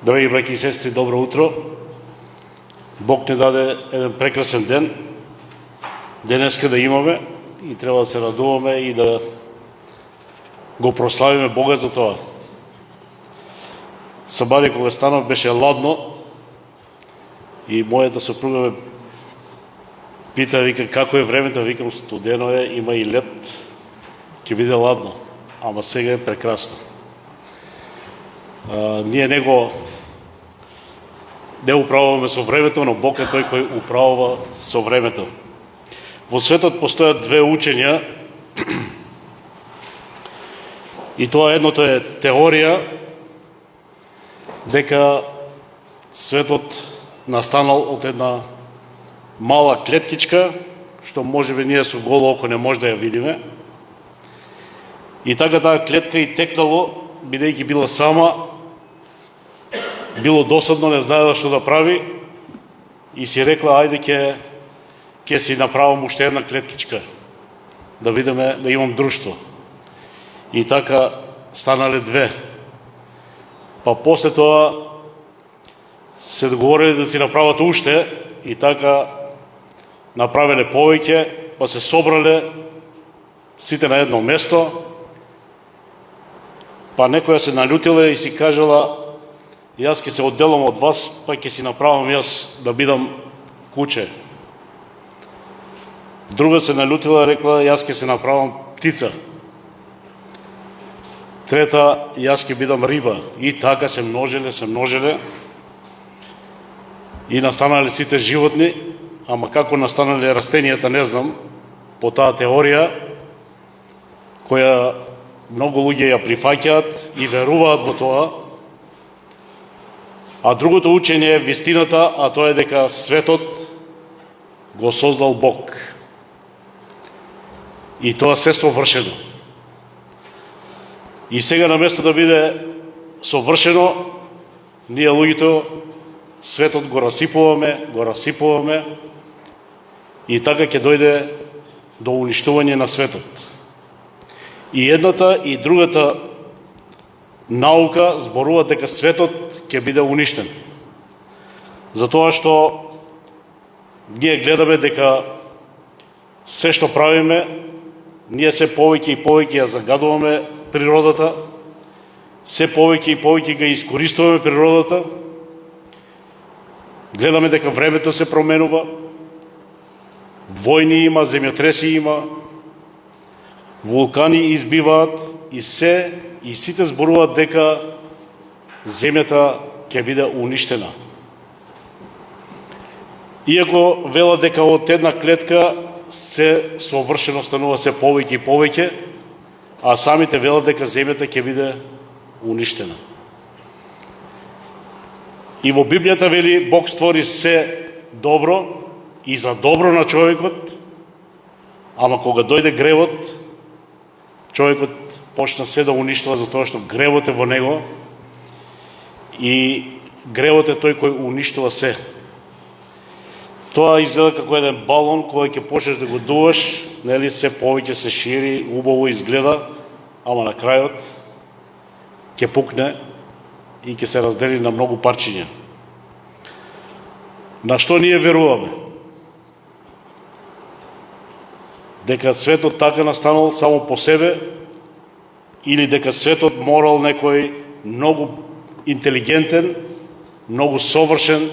Драги браќи и сестри, добро утро. Бог ни даде еден прекрасен ден. Денеска да имаме и треба да се радуваме и да го прославиме Бога за тоа. Сабаде кога станав беше ладно и мојата сопруга ме пита, вика, како е времето, викам, студено е, има и лед, ќе биде ладно, ама сега е прекрасно. Ние не управуваме со времето, но Бог е тој кој управува со времето. Во светот постојат две учења и тоа едното е теорија дека светот настанал од една мала клеткичка, што можеби ние со голо око не може да ја видиме. И така таа клетка и текнало, бидејќи била сама, било досадно, не знаела што да прави и си рекла, ајде ќе си направам уште една клеткичка, да видиме, да имам друштво. И така станале две. Па после тоа се договорили да си направат уште и така направиле повеќе, па се собрале сите на едно место, па некоја се налютила и си кажала, јас ќе се одделам од вас, па ќе си направам јас да бидам куче. Друга се налютила, рекла, јас ќе се направам птица. Трета, јас ќе бидам риба. И така се множеле. И настанале сите животни, ама како настанале растенијата не знам, по таа теорија, која многу луѓе ја прифаќаат и веруваат во тоа. А другото учење е вистината, а тоа е дека светот го создал Бог. И тоа се совршено. И сега на место да биде совршено, ние луѓето светот го расипуваме и така ќе дојде до уништување на светот. И едната и другата наука зборуваат дека светот ќе биде уништен. Затоа што ние гледаме дека се што правиме, ние се повеќе и повеќе ја загадуваме природата, се повеќе и повеќе ga искористуваме природата, гледаме дека времето се променува, војни има, земјотреси има, вулкани избиваат и сите зборуваат дека земјата ќе биде уништена. Иако велат дека од една клетка се совршено станува се повеќе и повеќе, а самите велат дека земјата ќе биде уништена. И во Библијата вели Бог створи се добро и за добро на човекот, ама кога дојде гревот, човекот почна се да уништува затоа што гревот е во него и гревот е тој кој уништува се. Тоа изгледа како еден балон кој ќе почнеш да го дуваш, нели, се повеќе се шири, убаво изгледа, ама на крајот ќе пукне и ќе се раздели на многу парчиња. На што ние веруваме? Дека светот така настанал само по себе или дека светот морал некој многу интелигентен, многу совршен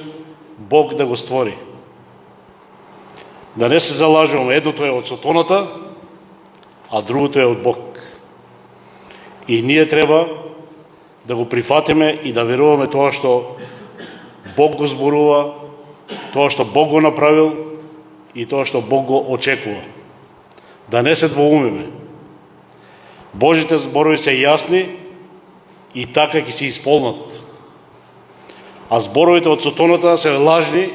Бог да го створи. Да не се залажуваме, едното е од сатаната, а другото е од Бог. И ние треба да го прифатиме и да веруваме тоа што Бог го зборува, тоа што Бог го направил и тоа што Бог го очекува. Да не се двоумиме. Божите зборови се јасни и така ќе се исполнат. А зборовите од сатаната се лажни,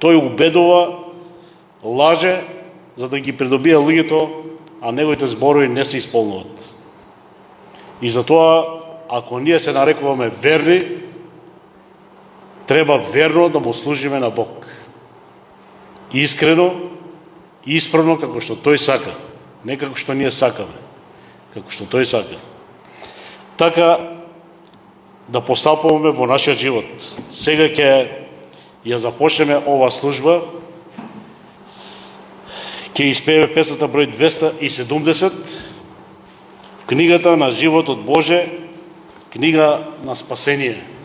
тој убедува, лаже, за да ги придобие луѓето, а неговите зборови не се исполнуват. И затоа, ако ние се нарекуваме верни, треба верно да му служиме на Бог. Искрено, исправно, како што тој сака. Не како што ние сакаме, како што тој сака. Така, да постапуваме во нашиот живот. Сега ќе ја започнеме ова служба, ќе испееме песната број 270, в книгата на животот Боже, книга на спасение. Живот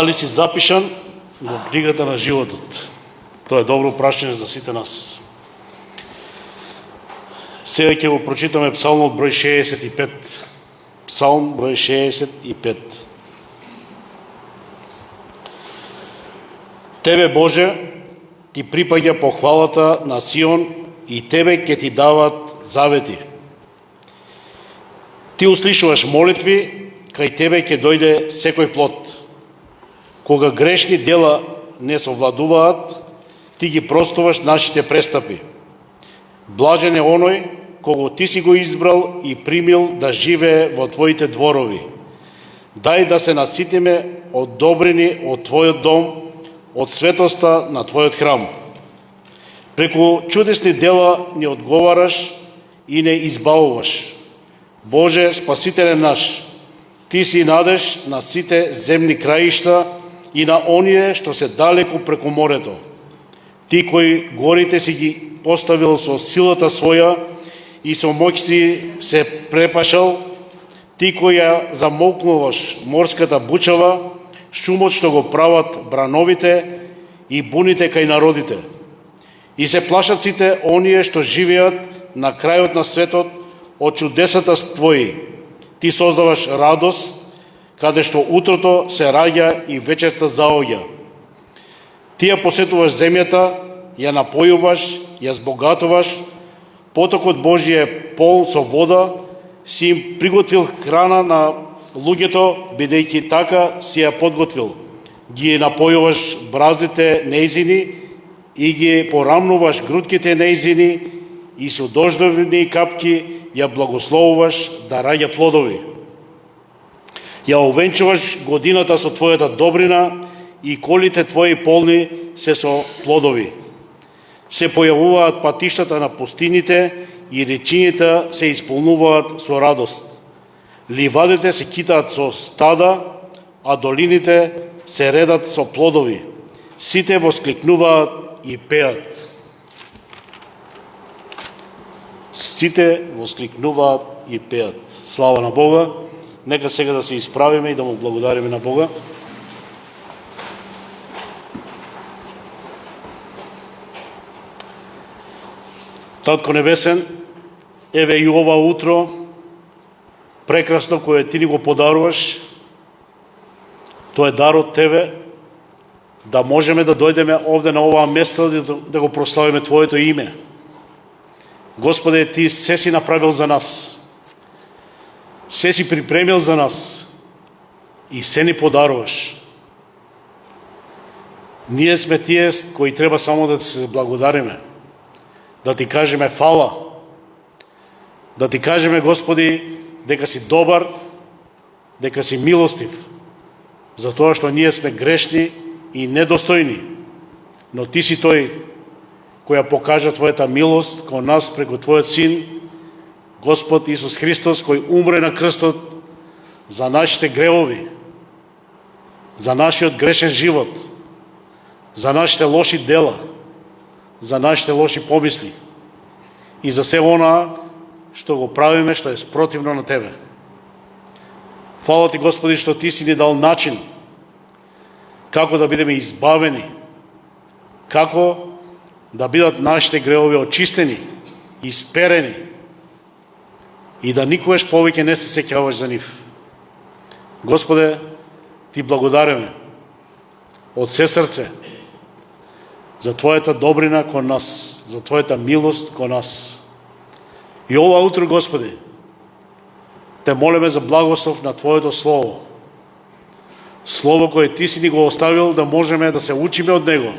Дали си запишан во книгата на животот? Тоа е добро прашање за сите нас. Сега ќе го прочитаме Псалмот број 65. Псалм број 65. Тебе, Боже, ти припаѓа похвалата на Сион и тебе ќе ти дават завети. Ти услишуваш молитви, кај тебе ќе дојде секој плод. Кога грешни дела не совладуваат, ти ги простуваш нашите престапи. Блажен е оној кого ти си го избрал и примил да живее во твоите дворови. Дај да се наситиме од добрини од твојот дом, од светоста на твојот храм. Преку чудесни дела ни одговараш и не избавуваш. Боже, Спасителе наш, ти си надеж на сите земни краишта и на оние што се далеку преку морето. Ти кој горите си ги поставил со силата своја и со моќ си се препашал, ти кој ја замолкнуваш морската бучава, шумот што го прават брановите и буните кај народите. И се плашат сите оние што живеат на крајот на светот од чудесата твои. Ти создаваш радост, каде што утрото се раѓа и вечерта заоѓа. Ти ја посетуваш земјата, ја напојуваш, ја збогатуваш, потокот Божје е полн со вода, си им приготвил храна на луѓето, бидејќи така си ја подготвил. Ги напојуваш браздите нејзини и ги порамнуваш грудките нејзини и со дождовни капки ја благословуваш да раѓа плодови. Ја овенчуваш годината со твојата добрина и колите твои полни се со плодови. Се појавуваат патиштата на пустините и речињата се исполнуваат со радост. Ливадите се китаат со стада, а долините се редат со плодови. Сите воскликнуваат и пеат. Сите воскликнуваат и пеат. Слава на Бога. Нека сега да се исправиме и да му благодариме на Бога. Татко Небесен, еве и ова утро, прекрасно кое ти ни го подаруваш, тоа е дар од тебе, да можеме да дојдеме овде на оваа место да го прославиме Твоето име. Господе, ти се си направил за нас, се си припремил за нас и се ни подаруваш. Ние сме тие кои треба само да ти се благодариме, да ти кажеме фала, да ти кажеме, Господи, дека си добар, дека си милостив, затоа што ние сме грешни и недостојни, но ти си тој која покажа Твојата милост кон нас преку Твојот Син, Господ Исус Христос, кој умре на крстот за нашите гревови, за нашиот грешен живот, за нашите лоши дела, за нашите лоши помисли и за се она што го правиме, што е спротивно на Тебе. Фала Ти, Господи, што Ти си ни дал начин како да бидеме избавени, како да бидат нашите гревови очистени, исперени и да никогаш повеќе не се сеќаваш за нив. Господе, Ти благодариме од се срце за Твојата добрина кон нас, за Твојата милост кон нас. И ова утро, Господи, Те молиме за благослов на Твоето Слово. Слово кое Ти си ни го оставил да можеме да се учиме од него,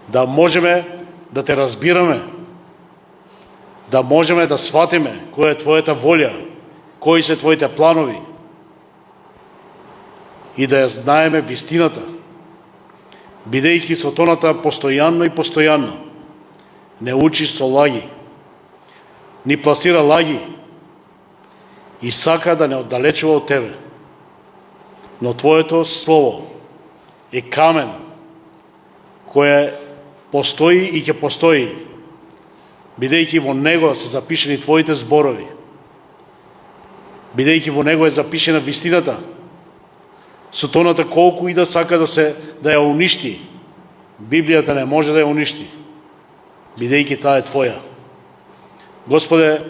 да можеме да Те разбираме, да можеме да сватиме која е Твојата волја, кои се Твоите планови и да ја знаеме вистината, бидејќи сотоната постојанно и постојанно не учи со лаги, ни пласира лаги и сака да не оддалечува од Тебе. Но Твоето Слово е камен кое постои и ќе постои, бидејќи во него се запишени Твоите зборови, бидејќи во него е запишена вистината, Сатаната колку и да сака да ја уништи, Библијата не може да ја уништи, бидејќи таа е Твоја. Господе,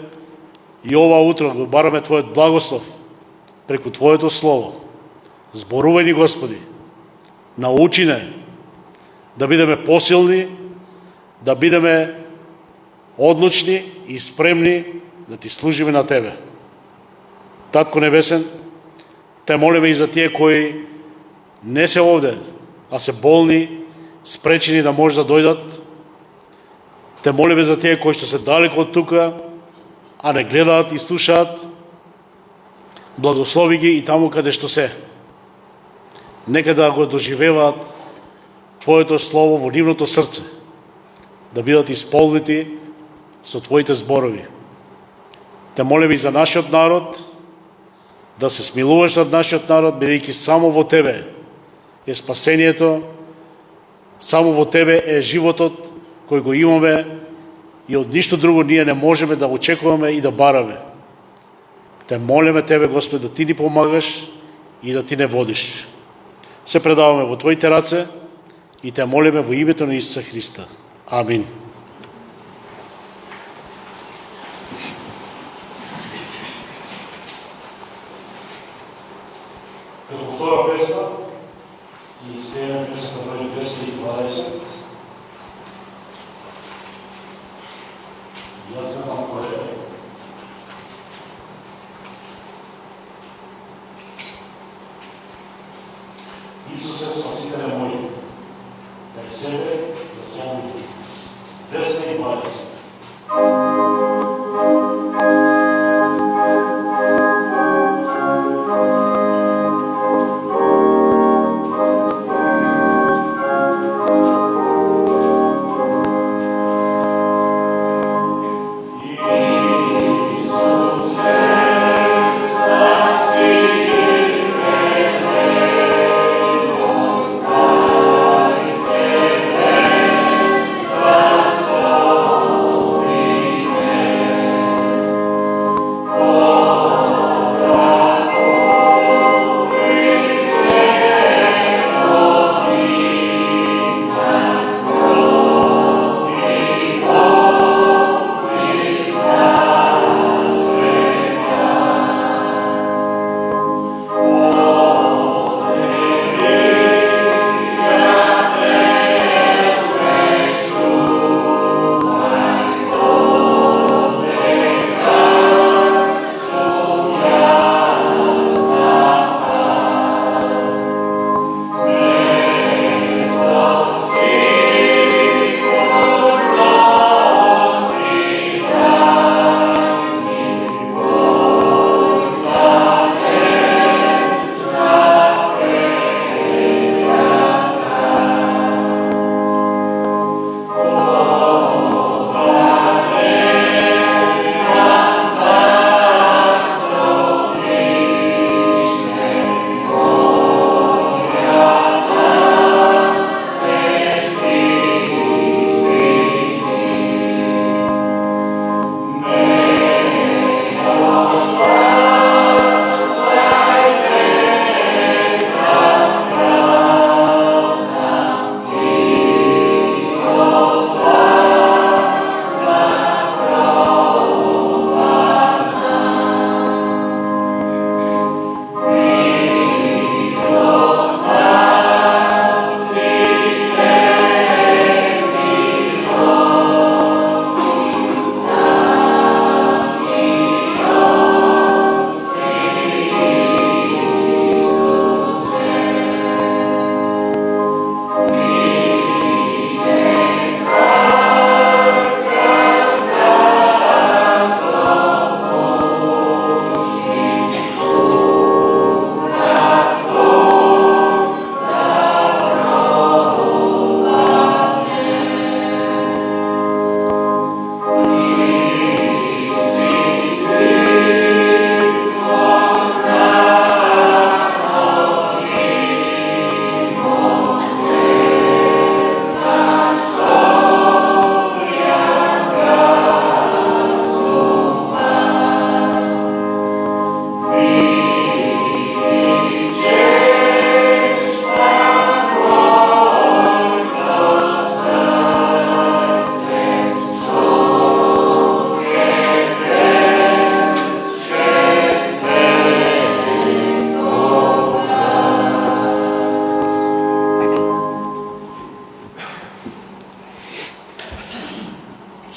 и ова утро го бараме Твојот благослов преку Твоето Слово. Зборувај ни, Господи, научи не да бидеме посилни, да бидеме одлучни и спремни да Ти служиме на Тебе. Татко Небесен, Те молиме и за тие кои не се овде, а се болни, спречени да може да дојдат. Те молиме за тие кои што се далеко од тука, а не гледаат и слушаат. Благослови ги и таму каде што се. Нека да го доживеваат Твоето Слово во нивното срце, да бидат исполнети со Твоите зборови. Те молиме и за нашиот народ, да се смилуваш над нашиот народ, бидејќи само во Тебе е спасението, само во Тебе е животот кој го имаме и од ништо друго ние не можеме да очекуваме и да бараме. Те молиме Тебе, Господи, да Ти ни помагаш и да Ти не водиш. Се предаваме во Твоите раце и Те молиме во името на Исуса Христа. Амин. Како втора песна, и сега песна број 220. Јас немам превод. Исусе, спасителе мој, кај себе зацолни. 220. Amen.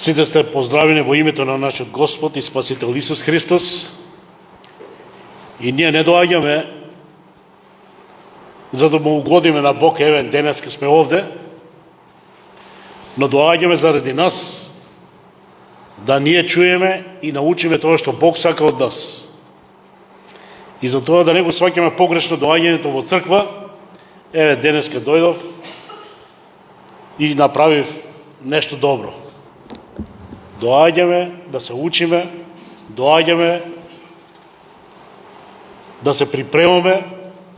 Сите сте поздравени во името на нашиот Господ и Спасител Исус Христос. И ние не доаѓаме за да му угодиме на Бог, еве денеска сме овде, но доаѓаме заради нас, да ние чуеме и научиме тоа што Бог сака од нас. И за тоа да не го сваќаме погрешно доаѓањето во црква, еве денеска дојдов и направив нешто добро. Доаѓаме да се учиме, доаѓаме да се припремаме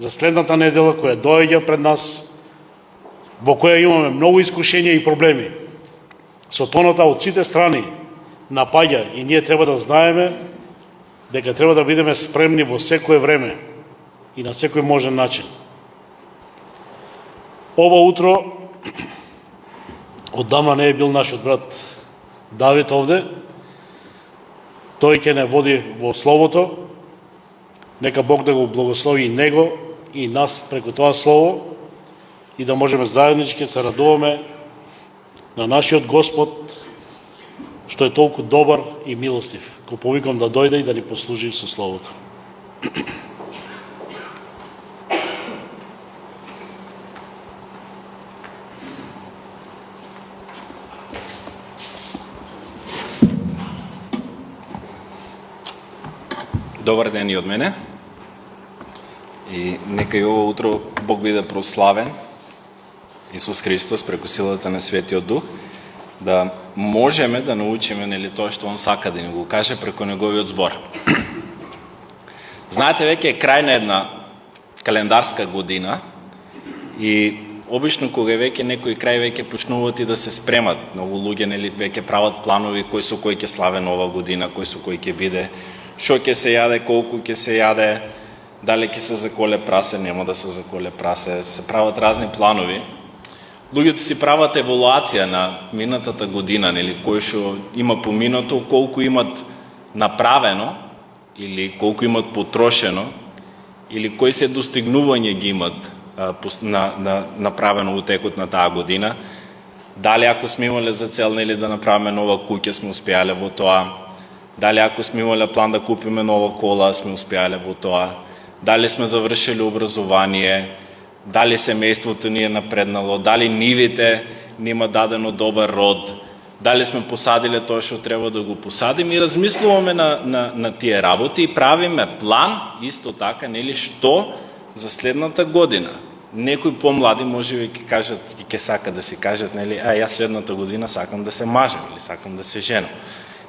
за следната недела која доаѓа пред нас, во која имаме многу искушенија и проблеми. Сатаната од сите страни напаѓа и ние треба да знаеме дека треба да бидеме спремни во секое време и на секој можен начин. Ова утро оддавна не е бил нашиот брат Давид овде. Тој ќе не води во Словото. Нека Бог да го благослови и него и нас преку тоа Слово и да можеме заеднички се радуваме на нашиот Господ, што е толку добар и милостив. Го повикам да дојде и да ни послужи со Словото. Добар ден и од мене. И нека и ово утро Бог биде прославен, Исус Христос, преку силата на Светиот Дух, да можеме да научиме тоа што Он сака да ни го каже преку Неговиот збор. Знаете, веќе е крај на една календарска година и обично кога веќе некој крај веќе почнуваат и да се спремат. Многу луѓе веќе прават планови кој со кој ќе славе нова година, кој со кој ќе биде, што ќе се јаде, колку ќе се јаде, дали ќе се заколе прасе, нема да се заколе прасе, се прават разни планови. Луѓето си прават евалуација на минатата година, кој што има поминато, колку имат направено, или колку имат потрошено, или кои се достигнувања ги имат направено во текот на таа година. Дали ако сме имале за цел да направиме нова куќа, сме успеале во тоа. Дали ако сме имале план да купиме нова кола, сме успеале во тоа. Дали сме завршили образование, дали семејството ни е напреднало, дали нивите ни има дадено добар род, дали сме посадиле тоа што треба да го посадим и размислуваме на тие работи и правиме план, исто така, што за следната година. Некои помлади можеби ќе кажат, ќе сака да си кажат, јас следната година сакам да се мажем или сакам да се женам.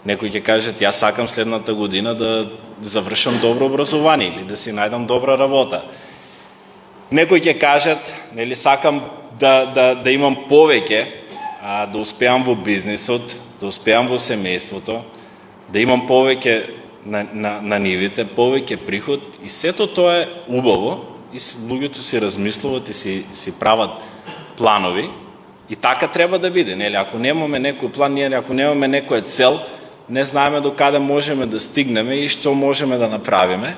Некои ќе кажат, јас сакам следната година да завршам добро образование или да си најдам добра работа. Некои ќе кажат, сакам да имам повеќе, да успеам во бизнисот, да успеам во семејството, да имам повеќе на нивите, повеќе приход и сето тоа е убаво и луѓето си размислуват и си прават планови и така треба да биде. Ако немаме некој план, ако немаме некоја цел, не знаеме до каде можеме да стигнеме и што можеме да направиме.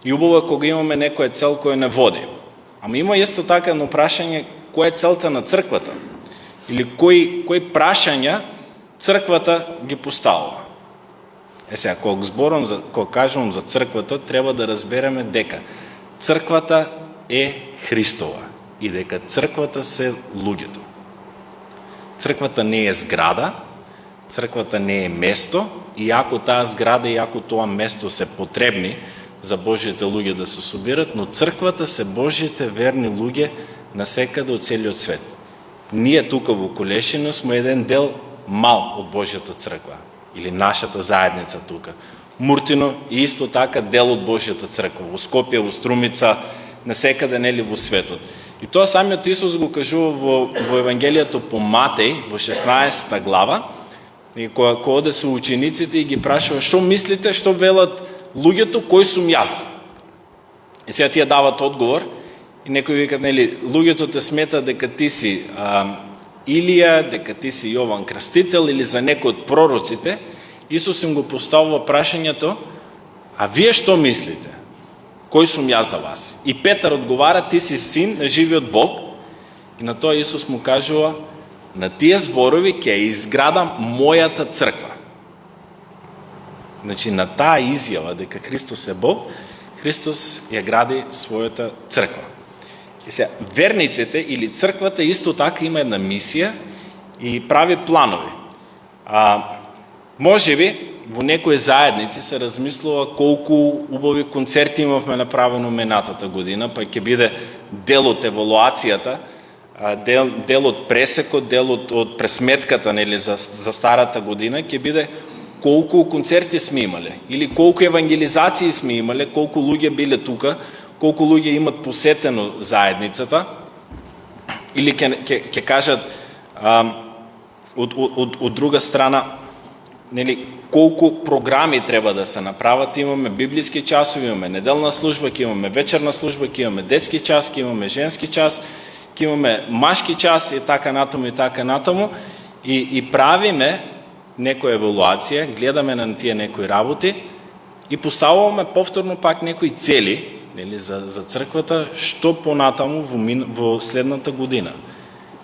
И убаво е кога имаме некоја цел која не води. Ама има исто така едно прашање, која е целта на црквата? Или кои прашања црквата ги поставува? Сега, кога кажувам за црквата, треба да разбереме дека црквата е Христова и дека црквата се луѓето. Црквата не е зграда, црквата не е место, и ако таа зграда и ако тоа место се потребни за Божите луѓе да се собират, но црквата се Божите верни луѓе насекаде од целиот свет. Ние тука во Колешино сме еден дел мал од Божјата црква, или нашата заедница тука. Муртино и исто така дел од Божјата црква, во Скопје, во Струмица, насекаде во светот. И тоа самиот Исус го кажува во Евангелието по Матеј, во 16 глава, и кога оде со учениците и ги прашува, што мислите, што велат луѓето, кој сум јас? И сега тие дават одговор, и некои викат, луѓето те сметат дека ти си Илија, дека ти си Јован Крстител или за некој од пророците. Исус им го поставува прашањето, а вие што мислите? Кој сум јас за вас? И Петар одговара, ти си син на живиот Бог. И на тоа Исус му кажува, на тия зборови ќе изградам мојата црква. Значи, на таа изјава дека Христос е Бог, Христос ја гради својата црква. И сега, верниците или црквата исто така има една мисија и прави планови. Може би, во некои заедници се размислува колку убави концерти имавме направено минатата година, па ќе биде дел од евалуацијата, дел од пресекот, дел од пресметката, нели, за старата година, ќе биде колку концерти сме имале, или колку евангелизации сме имале, колку луѓе биле тука, колку луѓе имат посетено заедницата, или ќе кажат од друга страна, нели, колку програми треба да се направат. Имаме библиски часови, имаме неделна служба, ќе имаме вечерна служба, ќе имаме детски час, ќе имаме женски час, ќе имаме машки час и така натаму и така натаму, и правиме некоја евалуација, гледаме на тие некои работи и поставуваме повторно пак некои цели, нели, за црквата, што понатаму во следната година.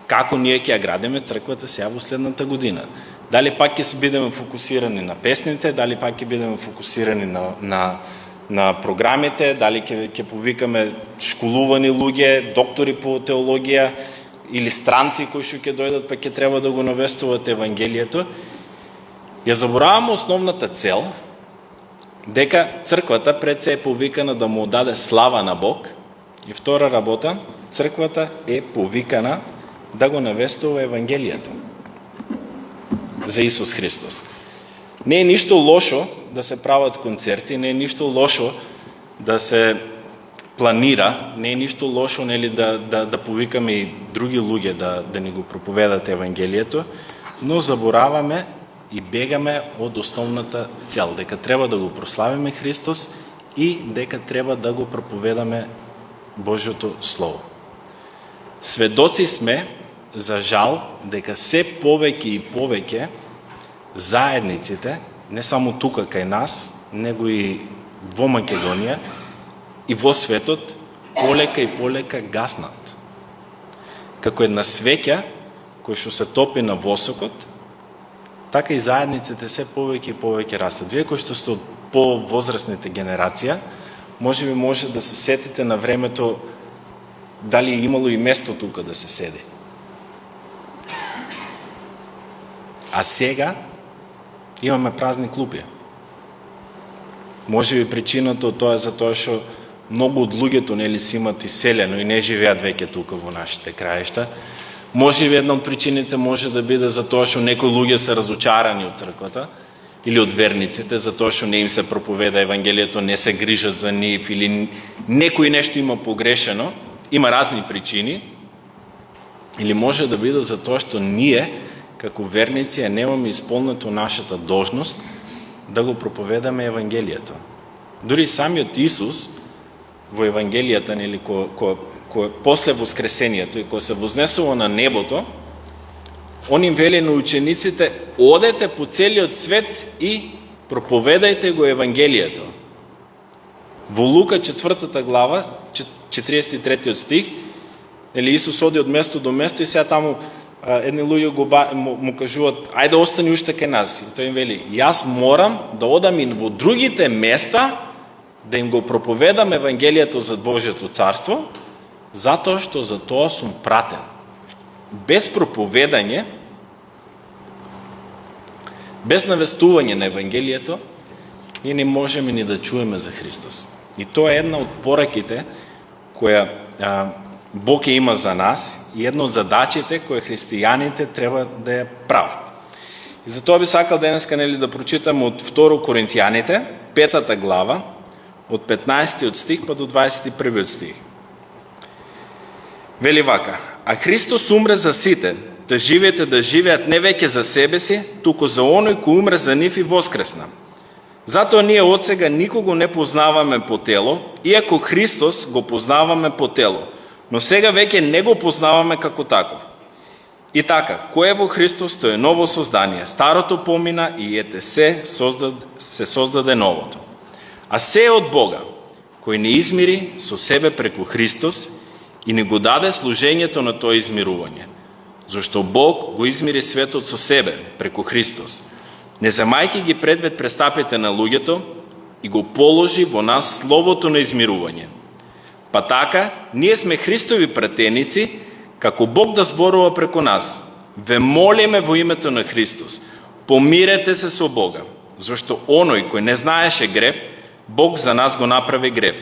Како ние ќе ја градиме црквата сега во следната година. Дали пак ќе се бидеме фокусирани на песните, дали пак ќе бидеме фокусирани на програмите, дали ќе повикаме школувани луѓе, доктори по теологија или странци кои што ќе дојдат, па ќе треба да го навестуват Евангелието. Ја забораваме основната цел, дека црквата пред се е повикана да му даде слава на Бог, и втора работа, црквата е повикана да го навестува Евангелието за Исус Христос. Не е ништо лошо да се прават концерти, не е ништо лошо да се планира, не е ништо лошо, нели, да повикаме и други луѓе да ни го проповедат Евангелието, но забораваме и бегаме од основната цел, дека треба да го прославиме Христос и дека треба да го проповедаме Божјото Слово. Сведоци сме, за жал, дека се повеќе и повеќе заедниците, не само тука кај нас, него и во Македонија и во светот, полека и полека гаснат. Како една свеќа која што се топи на восокот, така и заедниците се повеќе и повеќе растат. Вие кои што сте од повозрастните генерација, може да се сетите на времето дали е имало и место тука да се седи. А сега имаме празни клупи. Може би причината од тоа е затоа што многу од луѓето, нели, си имат иселено и не живеат веќе тука во нашите краишта. Може би една од причините може да биде затоа што некои луѓе се разочарани од црквата или од верниците, затоа што не им се проповеда Евангелието, не се грижат за нив или некој нешто има погрешено. Има разни причини. Или може да биде затоа што ние како верници немаме исполнето нашата должност да го проповедаме Евангелието. Дури самиот Исус во Евангелијата, нели, кој после воскресението и кој се вознесува на небото, он им вели на учениците: одете по целиот свет и проповедајте го Евангелието. Во Лука 4 глава, 43 стих, нели, Исус оди од место до место и сега таму едни луѓе му кажуваат: ајде остани уште кај нас. И тој им вели: јас морам да одам и во другите места да им го проповедам Евангелието за Божјето царство, затоа што за тоа сум пратен. Без проповедање, без навестување на Евангелието, ние не можеме ни да чуеме за Христос. И тоа е една од пораките која Бог ја има за нас и една од задачите кои христијаните треба да ја прават. И затоа би сакал денеска, нели, да прочитам од 2 Коринтијаните, 5 глава, од 15 стих па до 21 стих. Вели вака: а Христос умре за сите, да живеат не веќе за себе си, туку за оној кој умре за нив и воскресна. Затоа ние од сега никого не познаваме по тело, иако Христос го познаваме по тело, но сега веќе не го познаваме како таков. И така, кој е во Христос, тој е ново создание. Старото помина и ете се создаде новото. А се е од Бога, кој не измири со себе преку Христос и не го даде служењето на тоа измирување, Зашто Бог го измири светот со себе, преку Христос, не земајќи ги предвид престапите на луѓето, и го положи во нас словото на измирување. Па така, ние сме Христови пратеници, како Бог да зборува преку нас. Ве молиме во името на Христос, помирете се со Бога, зашто оној кој не знаеше грев, Бог за нас го направи грев,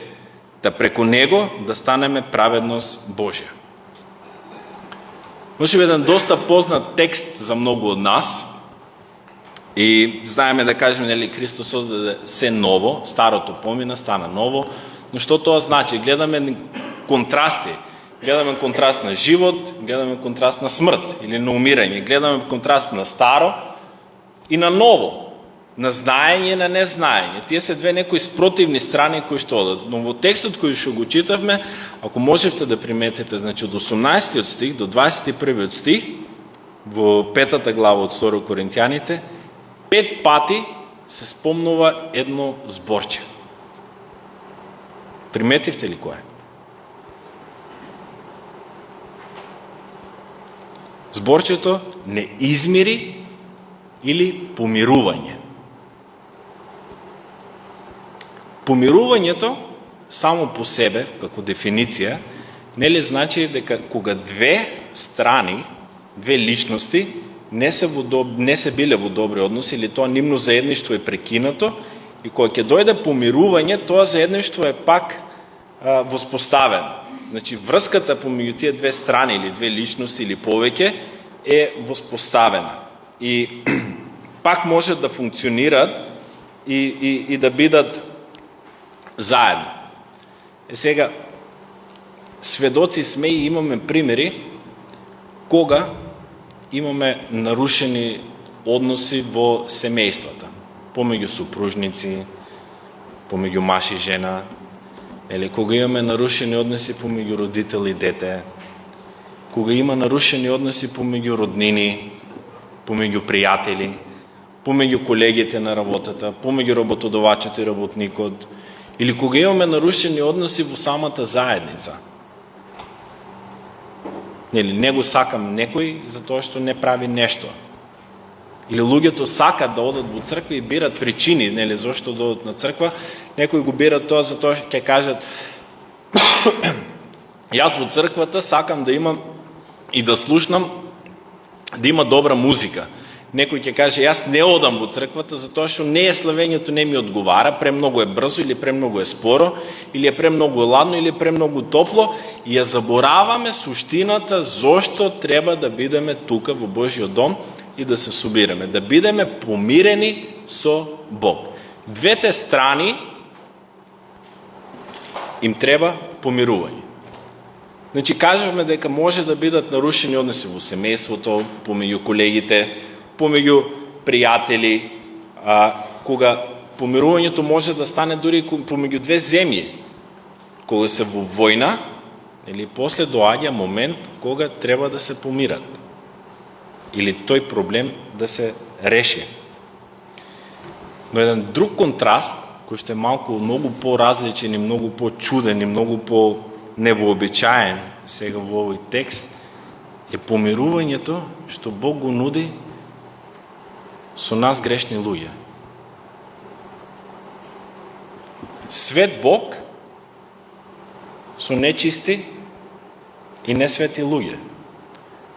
да преку него да станеме праведност Божја. Може би еден доста познат текст за многу од нас, и знаеме да кажеме, нели, Христос создаде се ново, старото помина, стана ново, но што тоа значи? Гледаме контрасти. Гледаме контраст на живот, гледаме контраст на смрт или на умирање, гледаме контраст на старо и на ново, на знаење и на незнаење. Тие се две некои спротивни страни кои што одат. Но во текстот кој што го читавме, ако можете да приметите, значи од 18 стих до 21 стих, во 5 глава од 2 Коринтијаните, 5 пати се спомнува едно зборче. Приметивте ли кое? Зборчето не измири или помирување. Помирувањето само по себе, како дефиниција, нели значи дека кога две страни, две личности не се биле во добри односи или тоа нивно заедништво е прекинато и кога ќе дојде помирување, тоа заедништво е пак воспоставено. Значи врската помеѓу тие две страни или две личности или повеќе е воспоставена и пак може да функционираат и да бидат заедно. Сега, сведоци сме и имаме примери кога имаме нарушени односи во семејствата, помеѓу супружници, помеѓу маж и жена, или кога имаме нарушени односи помеѓу родител и дете, кога има нарушени односи помеѓу роднини, помеѓу пријатели, помеѓу колегите на работата, помеѓу работодавачот и работникот, или кога имаме нарушени односи во самата заедница. Нели, не го сакам некој затоа што не прави нешто. Или луѓето сакат да одат во црква и бират причини, нели, зошто да одат на црква, некои го бират тоа затоа што ќе кажат јас во црквата сакам да имам и да слушнам да има добра музика. Некој ќе каже јас не одам во црквата затоа што не е славењето не ми одговара, премногу е брзо или премногу е споро, или е премногу ладно или премногу топло и ја забораваме суштината зошто треба да бидеме тука во Божјиот дом и да се собираме, да бидеме помирени со Бог. Двете страни им треба помирување. Значи, кажавме дека може да бидат нарушени односи во семејството, помеѓу колегите, помеѓу пријатели, кога помирувањето може да стане дури помеѓу две земји. Кога се во војна, или после доаѓа момент кога треба да се помират. Или тој проблем да се реши. Но еден друг контраст, кој што е малку многу по-различен и многу по-чуден и многу по-невообичаен сега во овој текст, е помирувањето што Бог го нуди со нас грешни луѓе. Свет Бог со нечисти и несвети луѓе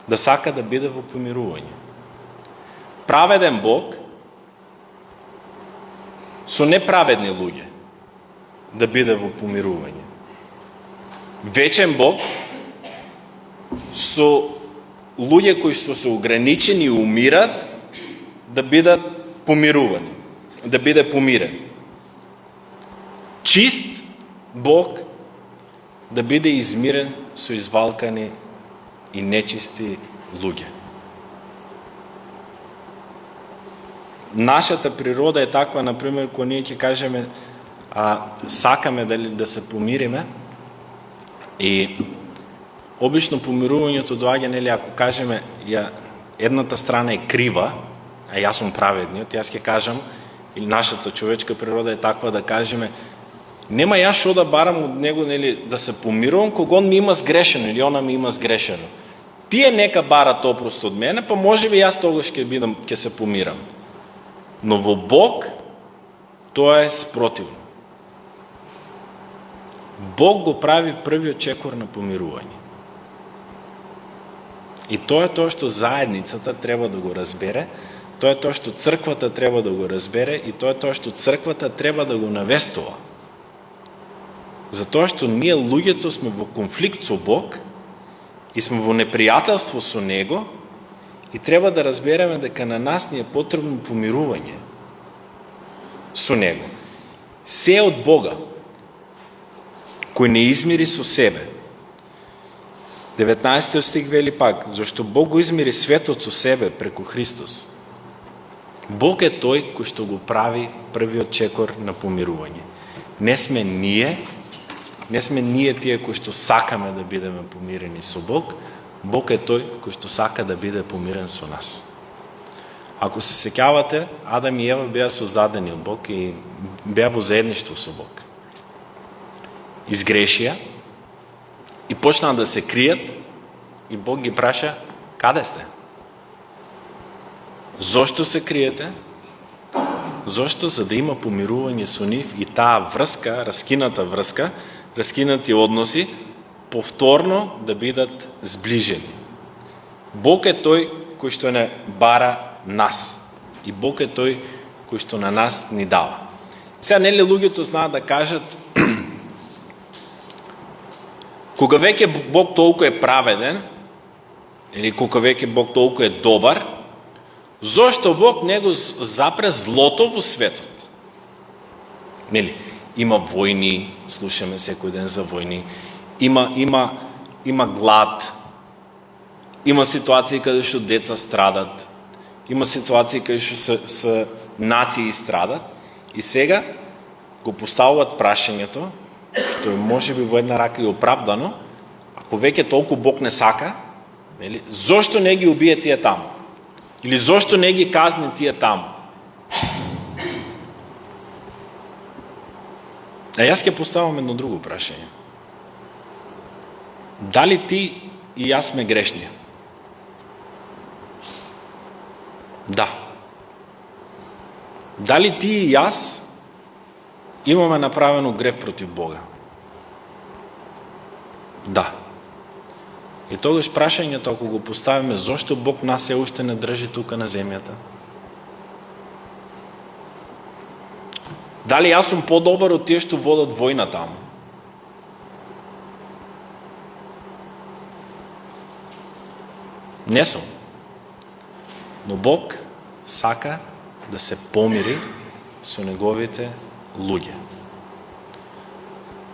да сака да биде во помирување. Праведен Бог со неправедни луѓе да биде во помирување. Вечен Бог со луѓе кои што се ограничени и умират да бидат помирувани, да биде помирен. Чист Бог да биде измирен со извалкани и нечисти луѓе. Нашата природа е таква, например, кога ние ќе кажеме сакаме да се помириме и обично помирувањето доаѓа, нели, ако кажеме едната страна е крива, а јас сум праведниот, јас ќе кажам, или нашата човечка природа е таква да кажеме нема јас што да барам од него, нели, да се помирувам кога он ми има сгрешено или она ми има сгрешено. Тие нека барат опрост од мене, па може би јас тогаш ќе се помирам. Но во Бог тоа е спротивно. Бог го прави првиот чекор на помирување. И тоа е тоа што заедницата треба да го разбере, тоа е тоа што црквата треба да го разбере и тоа е тоа што црквата треба да го навестува. Затоа што ние луѓето сме во конфликт со Бог и сме во непријателство со Него и треба да разбереме дека на нас ни е потребно помирување со Него. Се од Бога, кој не измири со себе. 19 стих вели пак, зашто Бог го измири светот со себе преку Христос. Бог е тој кој што го прави првиот чекор на помирување. Не сме ние тие кои што сакаме да бидеме помирени со Бог, Бог е тој кој што сака да биде помирен со нас. Ако се сеќавате, Адам и Ева беа создадени од Бог и беа во заедништво со Бог. Изгрешија и почнаа да се кријат и Бог ги праша, каде сте? Зошто се криете? Зошто? За да има помирување со нив и таа врска, раскинати односи, повторно да бидат зближени. Бог е тој кој што не бара нас. И Бог е тој кој што на нас ни дава. Сега нели луѓето знаат да кажат кога веќе Бог толку е праведен, или кога веќе Бог толку е добар, зошто Бог не го запре злото во светот? Нели? Има војни, слушаме секој ден за војни, има глад, има ситуации каде што деца страдат, има ситуации каде што се нации страдат, и сега го поставуваат прашањето, што е можеби во една рака и оправдано, ако веќе толку Бог не сака, нели, зошто не ги убие тие таму? Или зошто не ги казни тие таму? А јас ќе поставам едно друго прашање. Дали ти и јас сме грешни? Да. Дали ти и јас имаме направено грев против Бога? Да. И тогаш прашањето, ако го поставиме, зошто Бог нас се уште не држи тука на земјата? Дали јас сум подобар од тие што водат војна таму? Не сум. Но Бог сака да се помири со неговите луѓе.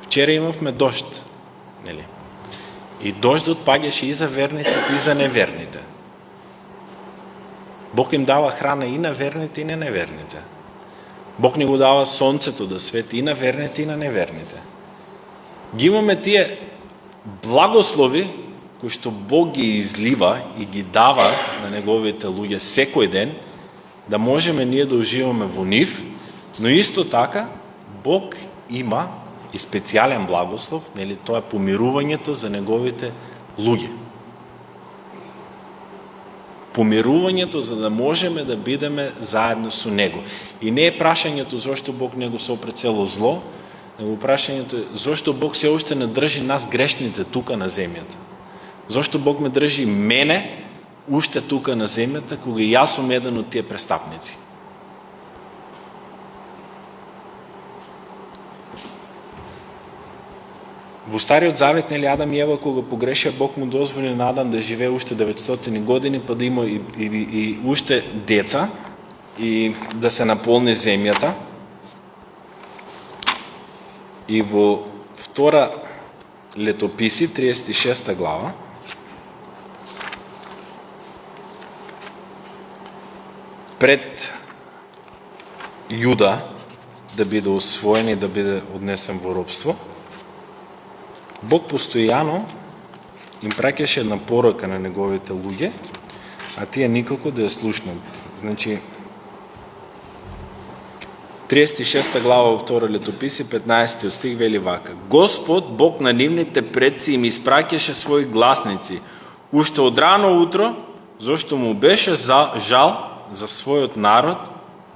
Вчера имавме дожд, нели? И дождот паѓаше и за верниците, и за неверните. Бог им дава храна и на верните, и на неверните. Бог ни го дава сонцето да свети и на верните, и на неверните. Ги имаме тие благослови кои што Бог ги излива и ги дава на неговите луѓе секој ден, да можеме ние да уживаме во нив, но исто така Бог има и специјален благослов, нели, тоа е помирувањето за неговите луѓе. Помирувањето за да можеме да бидеме заедно со Него. И не е прашањето зошто Бог не го сопре цело зло, него прашањето е зошто Бог се уште не држи нас грешните тука на земјата. Зошто Бог ме држи мене уште тука на земјата, кога јас сум еден од тие престапници. Во Стариот Завет, нели, Адам и Ева, кога погрешија, Бог му дозволи на Адам да живее уште 900 години, па да има и уште деца, и да се наполни земјата. И во втора Летописи, 36 глава, пред Јуда да биде освоен и да биде однесен во робство, Бог постојано им праќаше една порака на неговите луѓе, а тие никако да ја слушнат. Значи, 36 глава во втора Летописи, 15 стих вели вака: Господ, Бог на нивните предци, им испраќаше своји гласници, уште од рано утро, зашто му беше жал за својот народ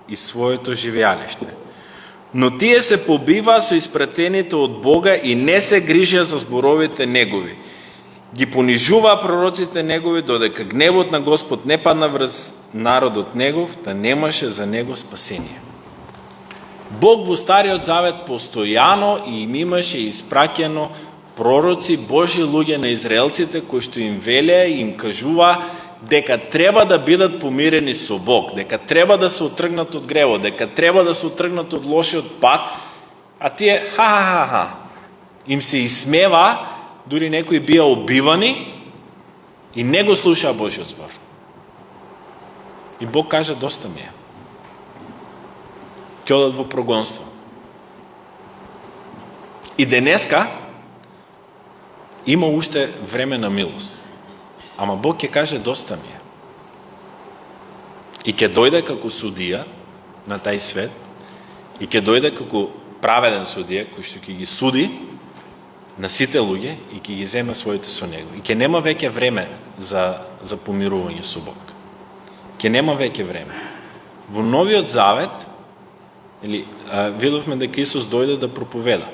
и своето живеалиште. Но тие се побиваа со испратените од Бога и не се грижеа за зборовите негови. Ги понижуваа пророците негови, додека гневот на Господ не падна врз народот негов, да немаше за него спасение. Бог во Стариот Завет постојано и им имаше испраќано пророци, Божи луѓе на израелците, кои што им велеа и им кажуваа дека треба да бидат помирени со Бог, дека треба да се отргнат од гревот, дека треба да се отргнат од лошиот пат, а тие им се исмева, дури некои бија убивани и не го слушаа Божиот збор. И Бог кажа, доста ми е. Ќе одат во прогонство. И денеска има уште време на милост. Ама Бог ќе каже, доста ми е. И ќе дојде како судија на тај свет, и ќе дојде како праведен судија, кој што ќе ги суди на сите луѓе и ќе ги земе своите со него. И ќе нема веќе време за помирување со Бог. Ќе нема веќе време. Во Новиот Завет, видовме дека Исус дојде да проповеда.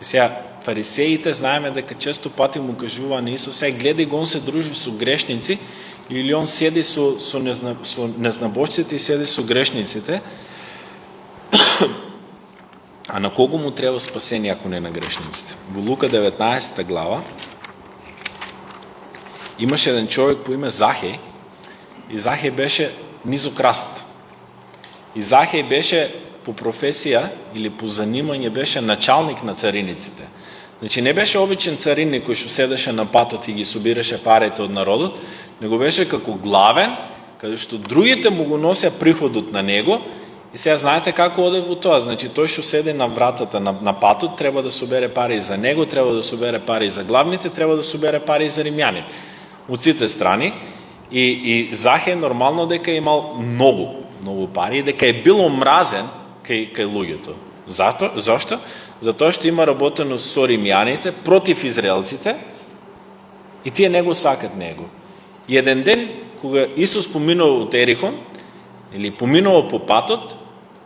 И сега, фарисеите, знаеме дека често пати му кажува на Исус, гледај го, он се дружи со грешници, или он седи со незнабожците и седи со грешниците, а на кого му треба спасение, ако не на грешниците? Во Лука 19 глава имаше еден човек по име Захеј, и Захеј беше низокраст. И Захеј беше по професија или по занимање беше началник на цариниците. Значи не беше обичен царинник кој што седеше на патот и ги собираше парите од народот, него беше како главен, каде што другите му го носеа приходот на него. И сега знаете како оде во тоа. Значи тој што седи на вратата на патот треба да собере пари за него, треба да собере пари за главните, треба да собере пари за римјаните. Од сите страни. И Захеј нормално дека имал многу пари и дека е бил омразен кај луѓето. Зошто? Затоа што има работено со римјаните против израелците и тие не го сакат него. И еден ден, кога Исус поминува од Ерихон, или поминува по патот,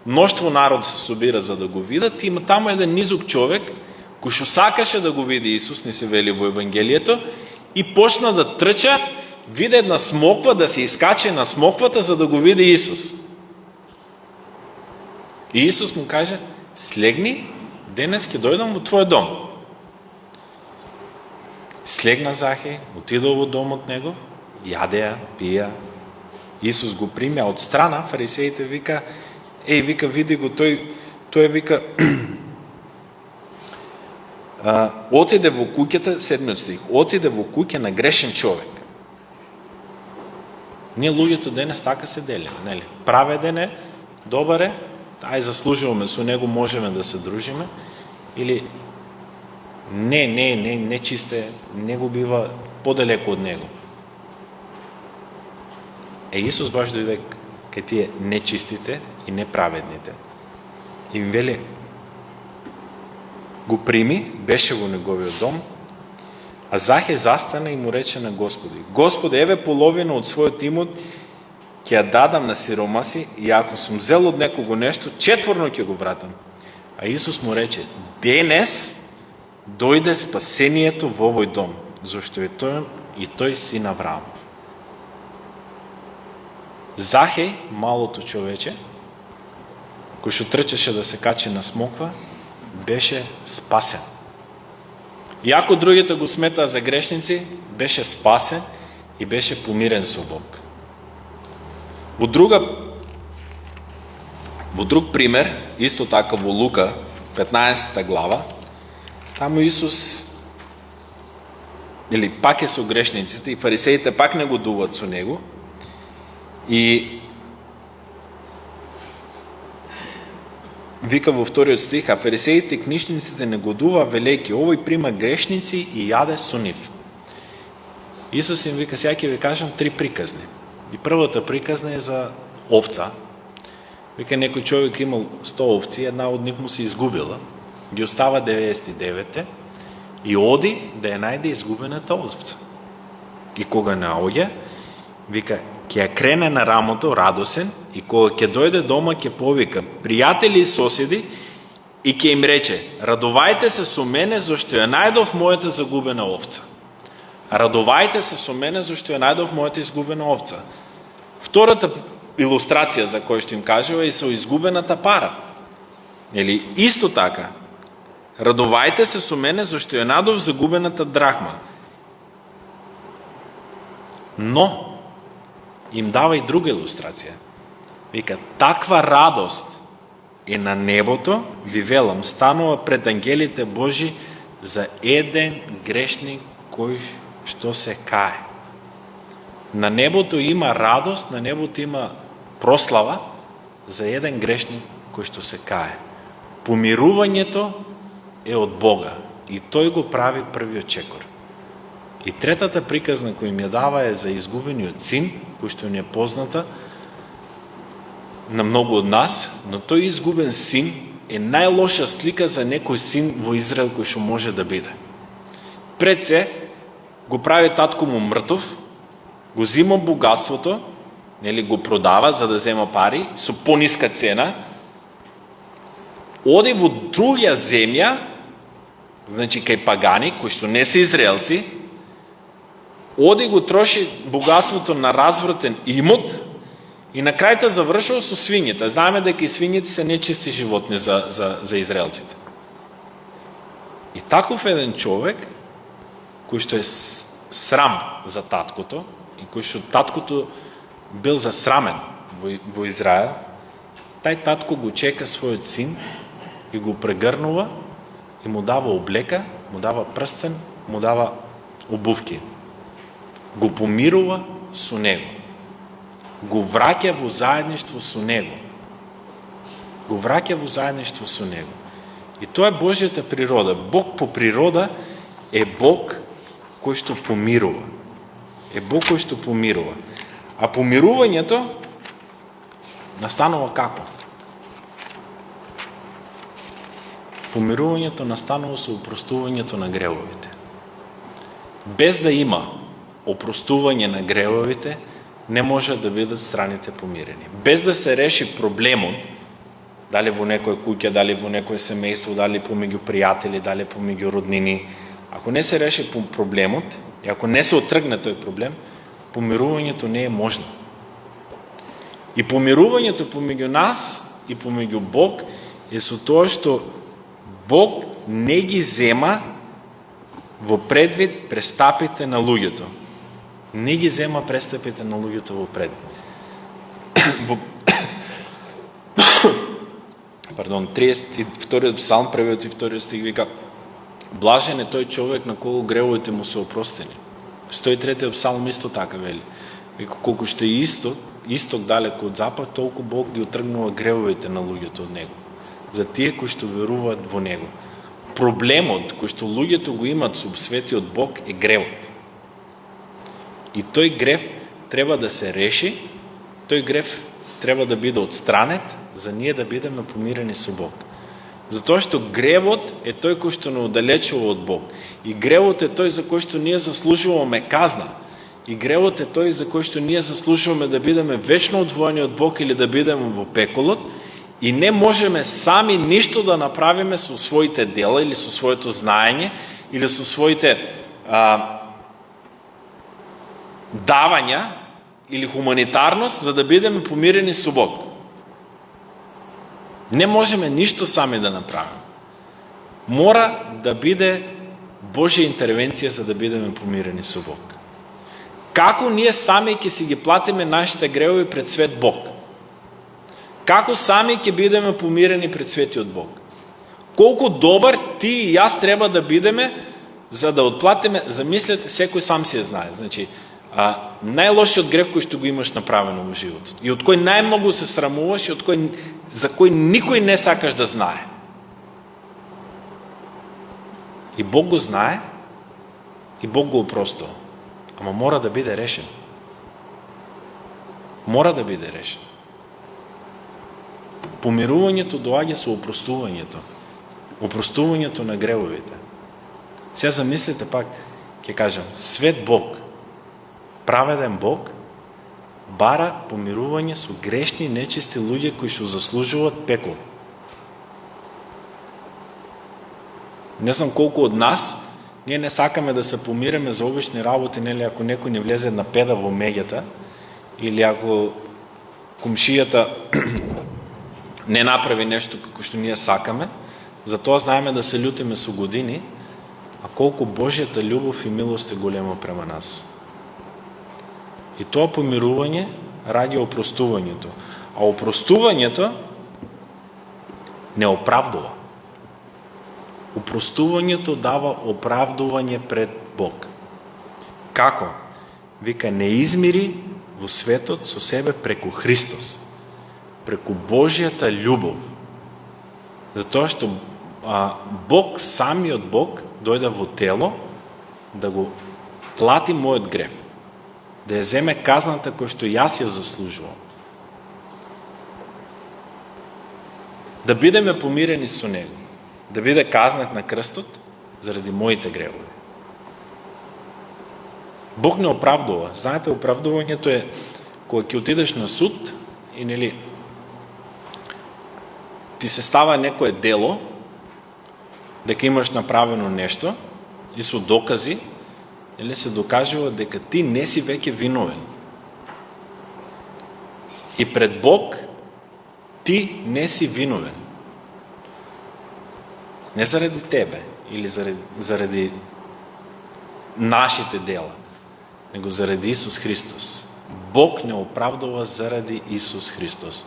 мноштво народ се собира за да го видат, има таму еден низок човек, кој што сакаше да го види Исус, не се вели во Евангелието, и почна да трча, виде една смоква, да се искаче на смоквата за да го види Исус. И Исус му каже, слегни, денес ќе дојдам во твој дом. Слегна Захеј, отидол во домот него, јадеа, пија. Исус го примја од страна, фарисеите вика, види го, тој вика, отиде во куќата, 7 стих, отиде во куќа на грешен човек. Ние луѓето денес така се делиме, нели? Праведен е, добар е, заслужуваме со него, можеме да се дружиме, или не чисте, него бива подалеку од него. Исус баш дојде кај тие нечистите и неправедните. И им вели, го прими, беше во неговиот дом, а Захеј застана и му рече на Господи, Господи, еве половина од својот имот ќе ја дадам на сиромаси и ако сум зел од некого нешто, четворно ќе го вратам. А Исус му рече, денес дојде спасението во овој дом, зашто е тој син Авраам. Захеј, малото човече, кој што трчаше да се качи на смоква, беше спасен. Иако другите го сметаа за грешници, беше спасен и беше помирен со Бог. Во друг пример, исто така во Лука, 15 глава, таму Исус, или пак е со грешниците, и фарисеите пак не го дуват со него, и вика во вториот стих, а фарисеите и книжниците негодува, велејќи, овој прима грешници и јаде со нив. Исус им вика, сега ќе ви кажам 3 приказни. И првата приказна е за овца. Вика, некој човек имал 100 овци, една од нив му се изгубила, ги остава 99 и оди да ја најде изгубената овца. И кога не оѓе, вика, ќе ја крене на рамото радосен и кога ќе дојде дома ќе повика пријатели и соседи и ќе им рече: радувајте се со мене зашто ја најдов мојата загубена овца. Радувајте се со мене зашто ја најдов мојата изгубена овца. Втората илустрација за која што им кажува е со изгубената пара. Или исто така, радувајте се со мене зашто ја најдов загубената драхма. Но им дава и друга илустрација. Вика, таква радост е на небото, ви велам, станува пред ангелите Божи за еден грешник кој што се кае. На небото има радост, на небото има прослава за еден грешник кој што се кае. Помирувањето е од Бога и тој го прави првиот чекор. И третата приказна која ми ја дава е за изгубениот син, кој што не е позната на многу од нас, но тој изгубен син е најлоша слика за некој син во Израел кој што може да биде. Пред се го прави татко му мртов, го зима богатството, нели го продава за да зема пари со пониска цена, оди во друга земја, значи кај пагани кои што не се израелци, оди го троши богатството на развратен имот и на крајта завршува со свињите. Знаеме дека и свињите се нечисти животни за израелците. И таков еден човек, кој што е срам за таткото, и кој што таткото бил засрамен во Израел, тај татко го чека својот син и го прегрнува и му дава облека, му дава прстен, му дава обувки. Го помирува со него. Го враќа во заедништво со него. Го враќа во заедништво со него. И тоа е Божјата природа. Бог по природа е Бог кој што помирува. Е Бог кој што помирува. А помирувањето настанува како? Помирувањето настанува со опростувањето на гревовите. Без да има опростување на гревовите, не може да бидат страните помирени. Без да се реши проблемот, дали во некоја куќа, дали во некој семејство, дали помеѓу пријатели, дали помеѓу роднини, ако не се реши проблемот, и ако не се отргне тој проблем, помирувањето не е можно. И помирувањето помеѓу нас и помеѓу Бог е со тоа што Бог не ги зема во предвид престапите на луѓето. Не ги зема престапите на луѓето во предвид. 32 псалм, првиот и вториот стих вика: блажен е тој човек на кого гревовите му се опростени. 103 псалм исто така вели. Вика, колку што е исток далеко од запад, толку Бог ги отргнува гревовите на луѓето од него. За тие кои што веруваат во него. Проблемот кој што луѓето го имат со светиот Бог е гревот. И тој грев треба да се реши, тој грев треба да биде отстранет, за ние да бидеме помирени со Бог. Затоа што гревот е тој кој што не оддалечува од Бог. И гревот е тој за кој што ние заслужуваме казна. И гревот е тој за кој што ние заслужуваме да бидеме вечно одвоени од Бог или да бидеме во пеколот. И не можеме сами ништо да направиме со своите дела или со своето знаење или со своите давања или хуманитарност за да бидеме помирени со Бог. Не можеме ништо сами да направиме. Мора да биде Божја интервенција за да бидеме помирени со Бог. Како ние сами ќе си ги платиме нашите гревови пред свет Бог? Како сами ќе бидеме помирени пред светиот Бог? Колку добар ти и јас треба да бидеме за да отплатиме? Замислете, секој сам си ја знае. Значи, најлошиот грев кој што го имаш направено во животот и од кој најмногу се срамуваш и од кој за кој никој не сакаш да знае. И Бог го знае и Бог го опростува. Ама мора да биде решен. Мора да биде решен. Помирувањето доаѓа со опростувањето. Опростувањето на гревовите. Сега замислите пак, ќе кажам, свет Бог праведен Бог бара помирување со грешни, нечисти луѓе кои што заслужуваат пекол. Не знам колку од нас, ние не сакаме да се помиреме за обични работи, нели, ако некој не влезе на педа во меѓата, или ако комшијата не направи нешто како што ние сакаме, затоа знаеме да се љутиме со години, а колку Божјата љубов и милост е голема према нас. И тоа помирување раѓа опростувањето. А опростувањето не оправдува. Опростувањето дава оправдување пред Бог. Како? Вика, не измири во светот со себе преку Христос, преку Божјата љубов. Затоа што Бог, самиот Бог, дојде во тело да го плати мојот грев, да ја земе казната која што јас ја заслужувам. Да бидеме помирени со Него, да биде казнет на крстот заради моите гревови. Бог не оправдува. Знаете, оправдувањето е кога ќе отидеш на суд и нели ти се става некое дело дека имаш направено нешто и со докази или се докажува дека ти не си веќе виновен. И пред Бог ти не си виновен. Не заради тебе или заради нашите дела, него заради Исус Христос. Бог не оправдува заради Исус Христос.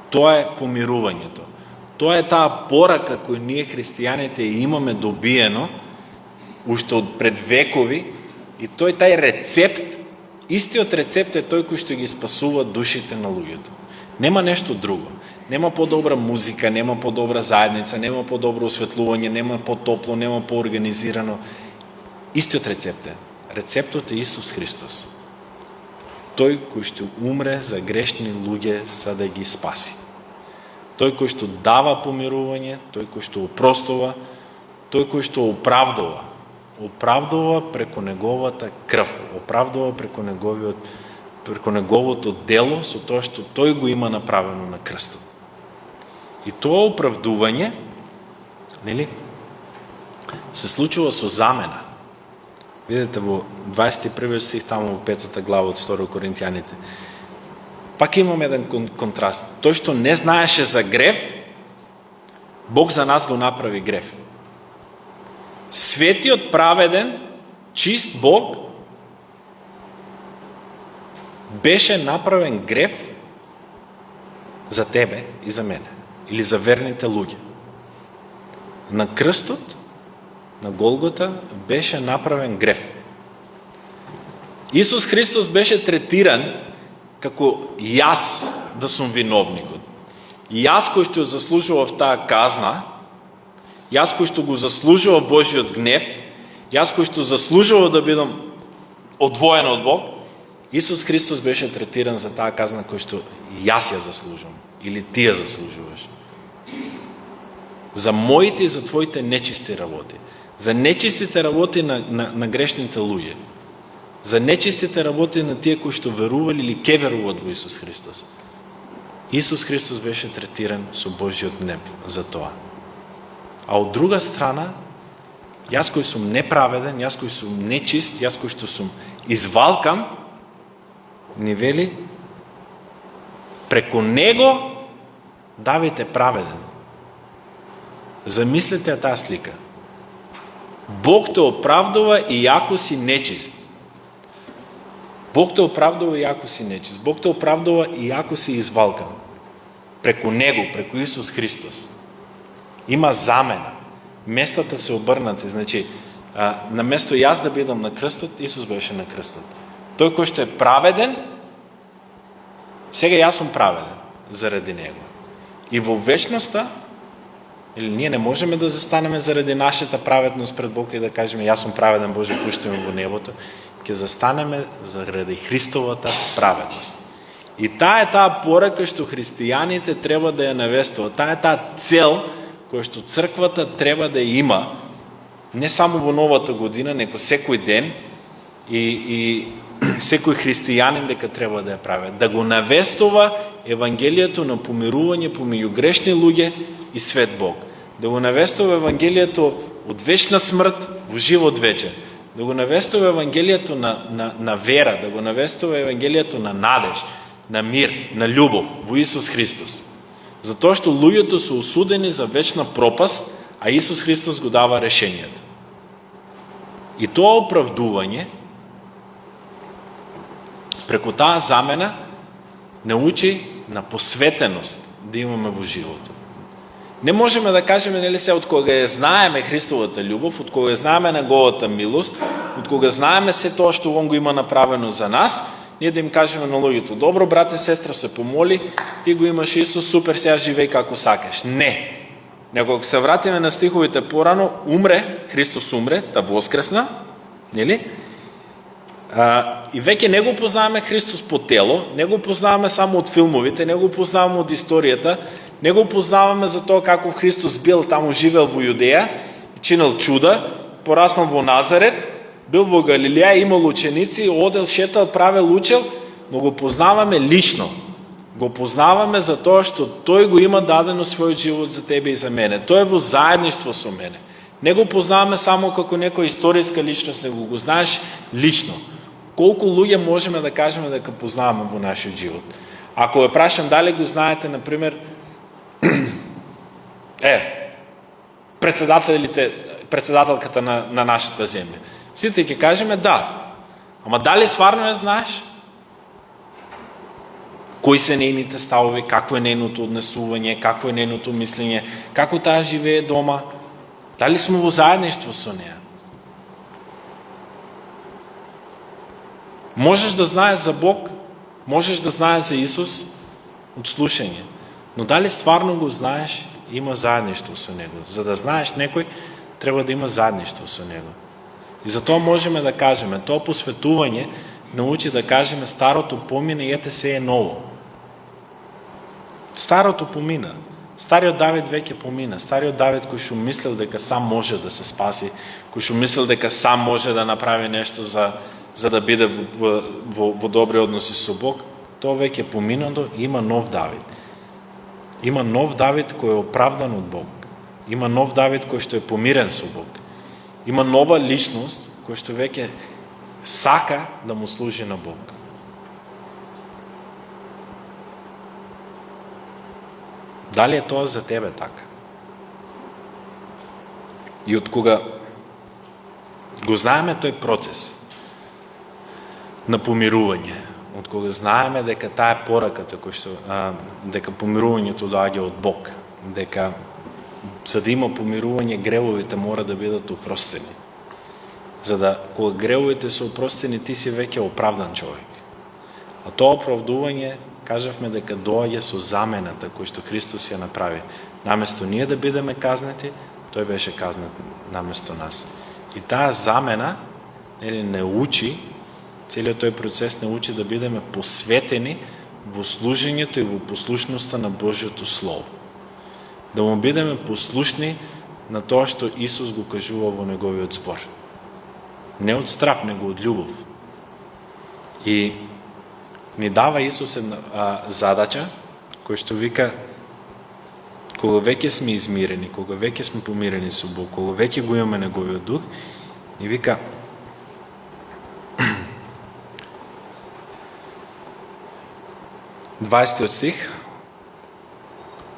Тоа е помирувањето. Тоа е таа порака која ние христијаните имаме добиено уште од пред векови, и тај рецепт, истиот рецепт е тој кој што ги спасува душите на луѓето. Нема нешто друго. Нема подобра музика, нема подобра заедница, нема подобро осветлување, нема потопло, нема поорганизирано. Истиот рецепт е. Рецептот е Исус Христос. Тој кој што умре за грешни луѓе за да ги спаси. Тој кој што дава помирување, тој кој што опростува, тој кој што оправдува. Оправдува преку неговата крв, оправдува преку неговото дело со тоа што тој го има направено на крстот. И тоа оправдување, нели, се случува со замена. Видете во 21 стих, таму во 5 глава од 2 Коринтијаните. Пак имаме еден контраст. Тој што не знаеше за грев, Бог за нас го направи грев. Светиот, праведен, чист Бог беше направен грев за тебе и за мене, или за верните луѓе. На крстот, на Голгота, беше направен грев. Исус Христос беше третиран како јас да сум виновникот. Јас кој што заслужував таа казна, јас кој што го заслужував Божиот гнев, јас кој што заслужував да бидам одвоен од Бог, Исус Христос беше третиран за таа казна кој што јас ја заслужувам, или ти ја заслужуваш. За моите и за твоите нечисти работи. За нечистите работи на грешните луѓе. За нечистите работи на тие кои што верували или ке веруваат во Исус Христос. Исус Христос беше третиран со Божиот гнев за тоа. А од друга страна, јас кој сум неправеден, јас кој сум нечист, јас кој што сум извалкан, ни вели, преку него Давид е праведен. Замислете ја таа слика. Бог те оправдува и ако си нечист. Бог те оправдува и ако си нечист. Бог те оправдува и ако си извалкан. Преку него, преку Исус Христос. Има замена. Местата се обрнати. Значи, на место јас да бидам на крстот, Исус беше на крстот. Тој кој што е праведен, сега јас сум праведен заради него. И во вечноста, или ние не можеме да застанеме заради нашата праведност пред Бог и да кажеме јас сум праведен, Боже, пушти ме во небото, ќе застанеме заради Христовата праведност. И таа е таа порака што христијаните треба да ја навестуваат. Таа е таа цел која што црквата треба да има не само во новата година, неко секој ден, и секој христијанин дека треба да ја прави, да го навестува евангелието на помирување помеѓу грешни луѓе и свет Бог. Да го навестува евангелието од вечна смрт во живот вечен. Да го навестува евангелието на вера, да го навестува евангелието на надеж, на мир, на љубов во Исус Христос. Затоа што луѓето се осудени за вечна пропаст, а Исус Христос го дава решението. И тоа оправдување преку таа замена не учи на посветеност да имаме во животот. Не можеме да кажеме, нели се, од кога ја знаеме Христовата љубов, од кога ја знаеме неговата милост, од кога знаеме се тоа што Он го има направено за нас, ние да им кажеме на луѓето: добро, брате, сестра, се помоли, ти го имаш Исус, супер, сега живеј како сакаш. Не. Него ако се вратиме на стиховите порано, Христос умре, та воскресна, нели? И веќе не го познаваме Христос по тело, не го познаваме само од филмовите, не го познаваме од историјата, не го познаваме за тоа како Христос бил таму, живел во Јудеја, чинел чуда, пораснал во Назарет, бил во Галилеја, имал ученици, одел, шетал, правел, учел, но го познаваме лично. Го познаваме за тоа што Тој го има дадено својот живот за тебе и за мене. Тој е во заедништво со мене. Не го познаваме само како некоја историска личност, него го знаеш лично. Колку луѓе можеме да кажеме дека познаваме во нашиот живот? Ако ве прашам дали го знаете, например, председателката на нашата земја. Сите ќе кажеме да. Ама дали стварно ја знаеш? Кои се нейните ставови, какво е нейното однесување, какво е нейното мислење, како таа живее дома? Дали сме во заедништво со неја? Можеш да знаеш за Бог, можеш да знаеш за Исус од слушање, но дали стварно го знаеш, има заедништво со Него. За да знаеш некој, треба да има заедништво со Него. И затоа можеме да кажеме, тоа посветување научи да кажеме: старото помина и ете се е ново. Старото помина. Стариот Давид веќе помина. Стариот Давид кој што мислел дека сам може да се спаси, кој што мислел дека сам може да направи нешто за да биде во добри односи со Бог, тоа веќе поминато и има нов Давид. Има нов Давид кој е оправдан од Бог. Има нов Давид кој што е помирен со Бог. Има нова личност кој што веќе сака да му служи на Бог. Дали е тоа за тебе така? И од кога го знаеме тој процес на помирување, од кога знаеме дека таа е пораката кој што дека помирувањето доаѓа од Бог, дека за да има помирување гревовите мора да бидат опростени. За да кога гревовите се опростени, ти си веќе оправдан човек. А тоа оправдување, кажавме дека доаѓа со замената кој што Христос ја направи. Наместо ние да бидеме казнети, тој беше казнет наместо нас. И таа замена не учи, целиот тој процес не учи да бидеме посветени во служењето и во послушноста на Божјото Слово. Да му бидеме послушни на тоа што Исус го кажува во неговиот збор. Не од страх, него од љубов. И ни дава Исус една задача, кој што вика, кога веќе сме измирени, кога веќе сме помирени со Бог, кога веќе го имаме неговиот дух, ни вика: 20 стих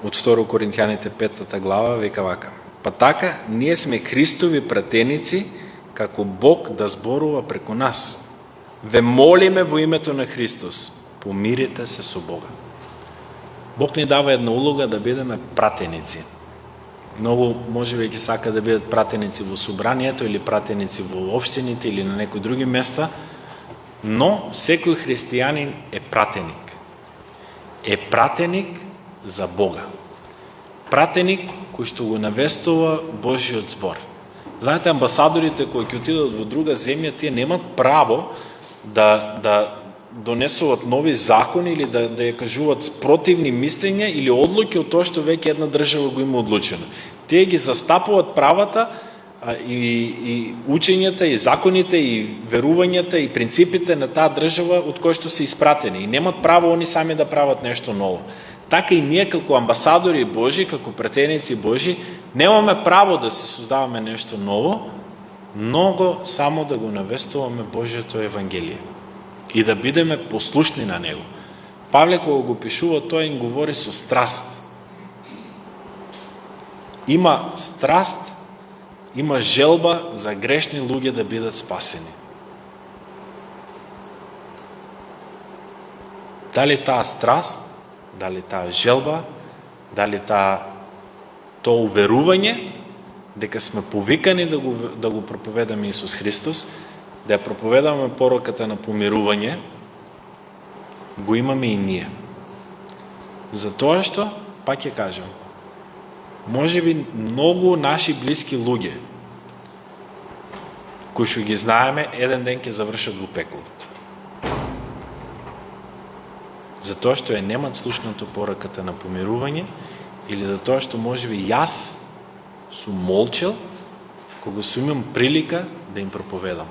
од 2 Коринтијаните 5 глава вика вака: па така, ние сме Христови пратеници, како Бог да зборува преку нас. Ве молиме во името на Христос, помирите се со Бога. Бог ни дава една улога да бидеме пратеници. Многу можеби ќе сака да бидат пратеници во собранието или пратеници во општините или на некои други места, но секој христијанин е пратеник. Е пратеник за Бога. Пратеник кој што го навестува Божиот збор. Знаете, амбасадорите кои ќе отидат во друга земја, тие немат право да донесуваат нови закони или да ја кажуваат спротивни мислења или одлуки од тоа што веќе една држава го има одлучено. Тие ги застапуваат правата и учењата, и законите, и верувањата, и принципите на таа држава од кои што се испратени. И немат право они сами да прават нешто ново. Така и ние како амбасадори Божи, како пратеници Божи, немаме право да се создаваме нешто ново, много само да го навестуваме Божието Евангелие и да бидеме послушни на него. Павле кога го пишува, тој им говори со страст. Има страст, има желба за грешни луѓе да бидат спасени. Дали таа страст, дали таа желба, дали тоа уверување дека сме повикани да го проповедаме Исус Христос, да ја проповедаме пороката на помирување, го имаме и ние. Затоа што, пак ќе кажам, може би многу наши блиски луѓе, кои што ги знаеме, еден ден ќе завршат во пеколот. Затоа што ја немат слушнато пораката на помирување, или затоа што може би јас сум молчел, кога сум имам прилика да им проповедам.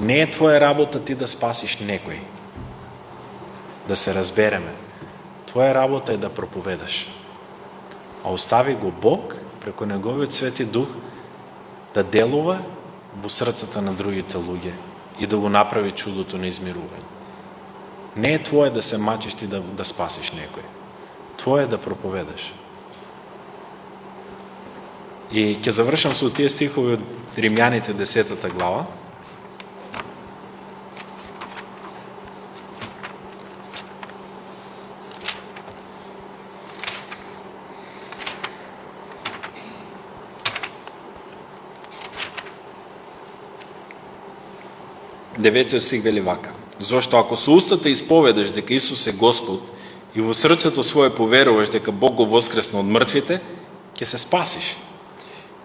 Не е твоја работа ти да спасиш некој. Да се разбереме. Твоја работа е да проповедаш. А остави го Бог, преку Неговиот Свети Дух, да делува во срцата на другите луѓе и да го направи чудото на измирување. Не е твое да се мачиш ти да спасиш некој. Твое е да проповедаш. И ќе завршам со тие стихови од Римјаните 10 глава. Деветиот стих вели вака: зошто ако со устата исповедаш дека Исус е Господ и во срцето свое поверуваш дека Бог го воскресна од мртвите, ќе се спасиш.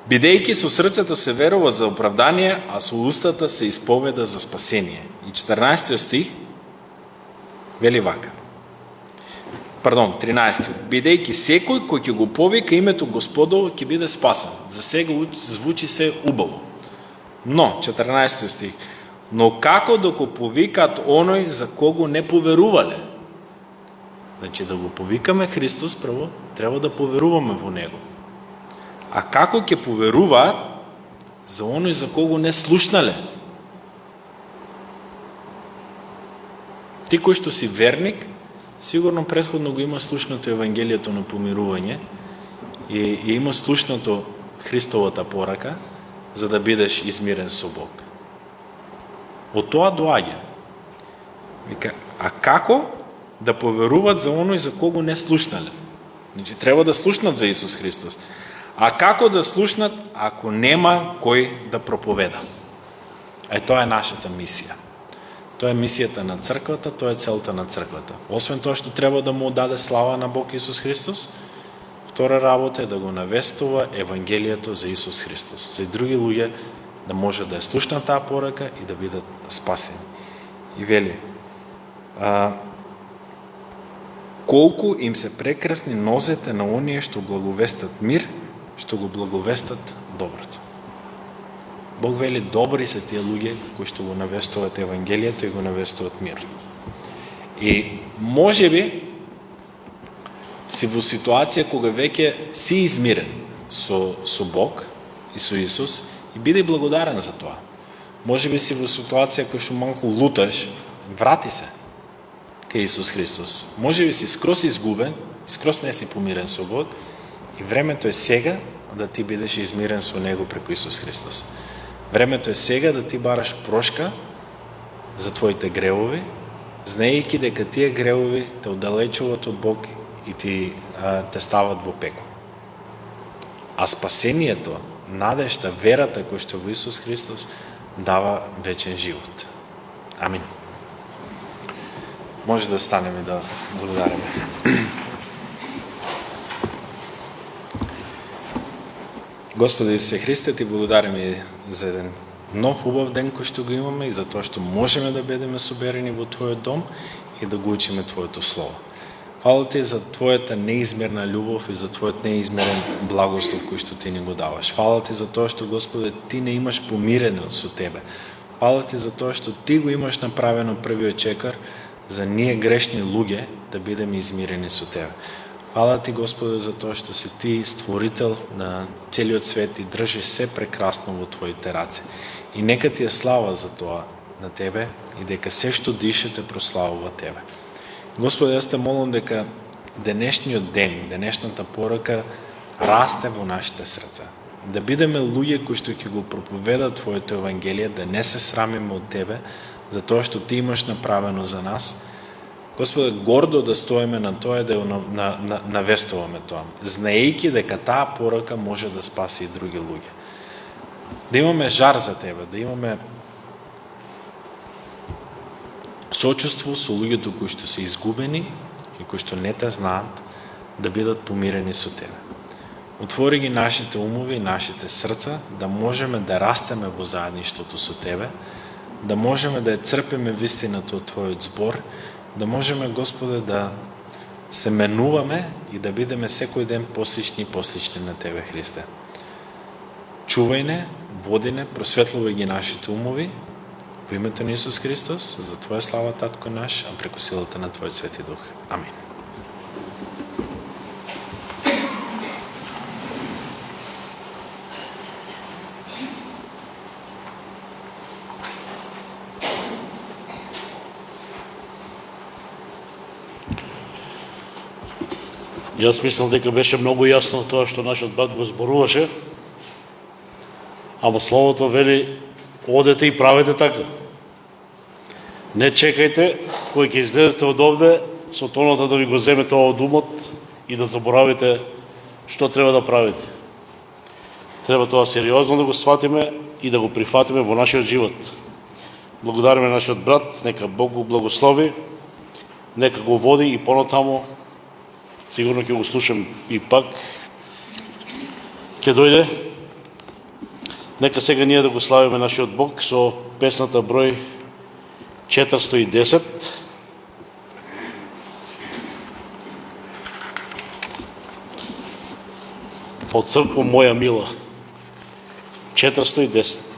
Бидејќи со срцето се верува за оправдание, а со устата се исповеда за спасение. И 14 стих вели вака. 13. Бидејќи секој кој ќе го повика името Господово ќе биде спасен. За сега звучи се убаво. Но 14 стих. Но како да го повикат оној за кого не поверувале? Значи да го повикаме Христос прво, треба да поверуваме во Него. А како ќе поверуваат за оној за кого не слушнале? Ти кој што си верник, сигурно претходно го има слушнато Евангелието на помирување и има слушнато Христовата порака за да бидеш измирен со Бог. Од тоа доаѓа. А како да поверуваат за оној за кого не слушнале? Значи, треба да слушнат за Исус Христос. А како да слушнат ако нема кој да проповеда? Тоа е нашата мисија. Тоа е мисијата на црквата, тоа е целта на црквата. Освен тоа што треба да му даде слава на Бог Исус Христос, втора работа е да го навестува Евангелието за Исус Христос. За други луѓе да може да ја слушнат таа порака и да бидат спасени. И вели, колку им се прекрасни нозете на оние што благовестат мир, што го благовестат доброто. Бог вели, добри се тие луѓе кои што го навестуваат Евангелието и го навестуваат мир. И може би си во ситуација кога веќе си измирен со Бог и со Исус и биде благодарен за тоа. Може би си во ситуација која што малку луташ, врати се кај Исус Христос. Може би си скрос изгубен, скрос не си помирен со Бог и времето е сега да ти бидеш измирен со Него преку Исус Христос. Времето е сега да ти бараш прошка за твоите гревови, знаејќи дека тие гревови те оддалечуваат од Бог и те стават во пекло. А спасението, надежта, верата која што во Исус Христос дава вечен живот. Амин. Може да станеме и да благодариме. Господи Исусе Христе, ти благодариме за еден нов убав ден кој што го имаме и за тоа што можеме да бидеме соберени во Твојот дом и да го учиме Твоето Слово. Фала Ти за Твојата неизмерна љубов и за Твојот неизмерен благослов кој што Ти ни го даваш. Фала Ти за тоа што, Господе, Ти не имаш помирено со Тебе. Фала Ти за тоа што Ти го имаш направено првиот чекор за ние грешни луѓе да бидеме измирени со Тебе. Фала Ти, Господе, за тоа што си Ти створител на целиот свет и држиш се прекрасно во Твоите раце. И нека Ти е слава за тоа на Тебе и дека се што дише те прославува Тебе. Господи, јас те молам дека денешниот ден, денешната порака расте во нашите срца. Да бидеме луѓе кои што ќе го проповедат Твоето Евангелие, да не се срамиме од Тебе, за тоа што Ти имаш направено за нас. Господи, гордо да стоиме на тоа и да ја навестуваме тоа, знаејќи дека таа порака може да спаси и други луѓе. Да имаме жар за Тебе, да имаме сочувство со луѓето кои што се изгубени и кои што не те знаат, да бидат помирени со Тебе. Отвори ги нашите умови и нашите срца, да можеме да растеме во заедништвото со Тебе, да можеме да ја црпиме вистината од Твојот збор, да можеме, Господе, да се менуваме и да бидеме секој ден послични и послични на Тебе, Христе. Чувај не, води не, просветлувај ги нашите умови, во името на Исус Христос, за Твоја слава, Татко наш, а преку силата на Твојот Свети Дух. Амин. Јас мислам дека беше многу јасно тоа што нашиот брат го зборуваше, ама Словото вели, одете и правете така. Не чекајте, кој ќе излезете од овде, со тоната да ви го земе тоа од умот и да заборавите што треба да правите. Треба тоа сериозно да го сватиме и да го прифатиме во нашиот живот. Благодариме нашиот брат, нека Бог го благослови, нека го води и понатамо. Сигурно ќе го слушам и пак. Ќе дојде. Нека сега ние да го славиме нашиот Бог со песната број 410. Од црква моја мила. 410.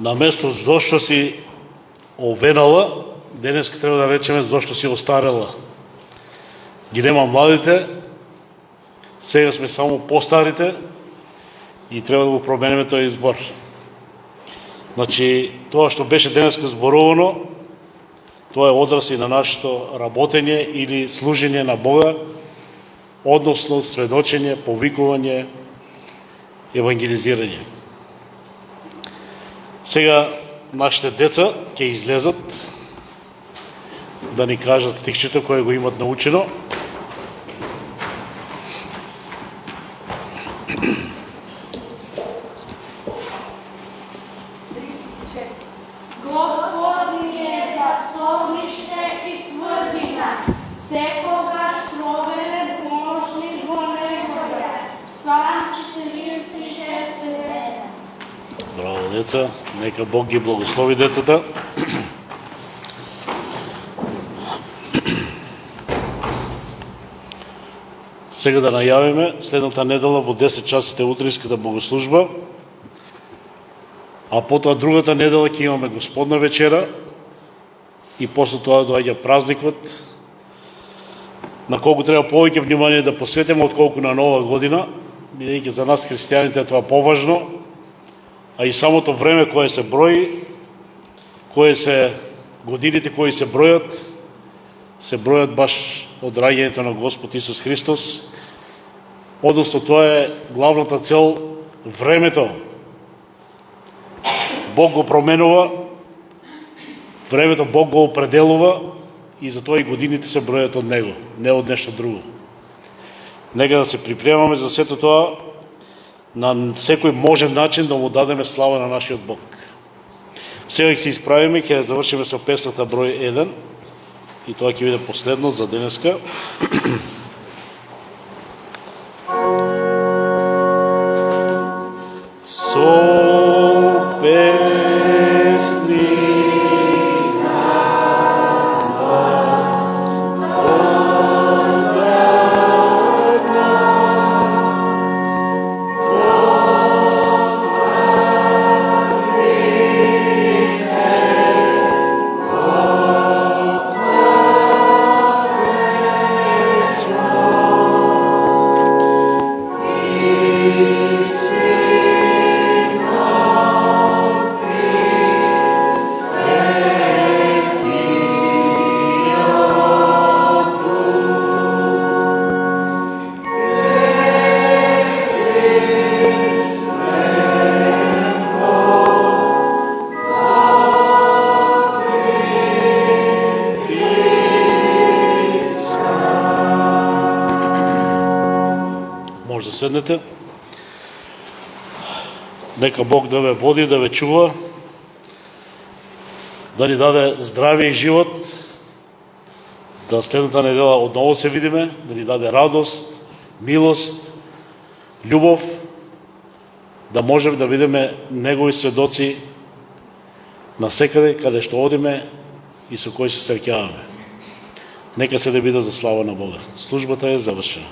на место зошто си овенала, денеска треба да речеме зошто си остарела. Ги нема младите, сега сме само постарите и треба да го промениме тој избор. Значи, тоа што беше денеска зборувано, тоа е одраз и на нашето работење или служење на Бога, односно сведочење, повикување, евангелизирање. Сега нашите деца ќе излезат да ни кажат стихчето кое го имат научено. Господи е засовниште и тврдина, секогаш проверен помощник во негове. Псалм 46:1. Браво, деца. Нека Бог ги благослови децата. Сега да најавиме следната недела во 10 часот е утринската богослужба, а потоа другата недела ќе имаме Господна вечера и после тоа доаѓа празникот, на колку треба повеќе внимание да посветиме отколку на Нова година, бидејќи за нас христијаните е тоа поважно, а и самото време кое се брои, кое се годините кои се бројат баш од раѓањето на Господ Исус Христос. Односно, тоа е главната цел, времето. Бог го променува, времето Бог го определува и затоа и годините се бројат од Него, не од нешто друго. Нека да се припремаме за сето тоа, на секој можен начин да му дадеме слава на нашиот Бог. Сега ќе се исправиме, ќе завршиме со песната број 1 и тоа ќе биде последно за денеска. Со песни може да седнете. Нека Бог да ве води, да ве чува, да ни даде здраве и живот, да следната недела отново се видиме, да ни даде радост, милост, љубов, да можем да бидеме Негови сведоци насекаде каде што одиме и со кои се среќаваме. Нека се да биде за слава на Бога. Службата е завршена.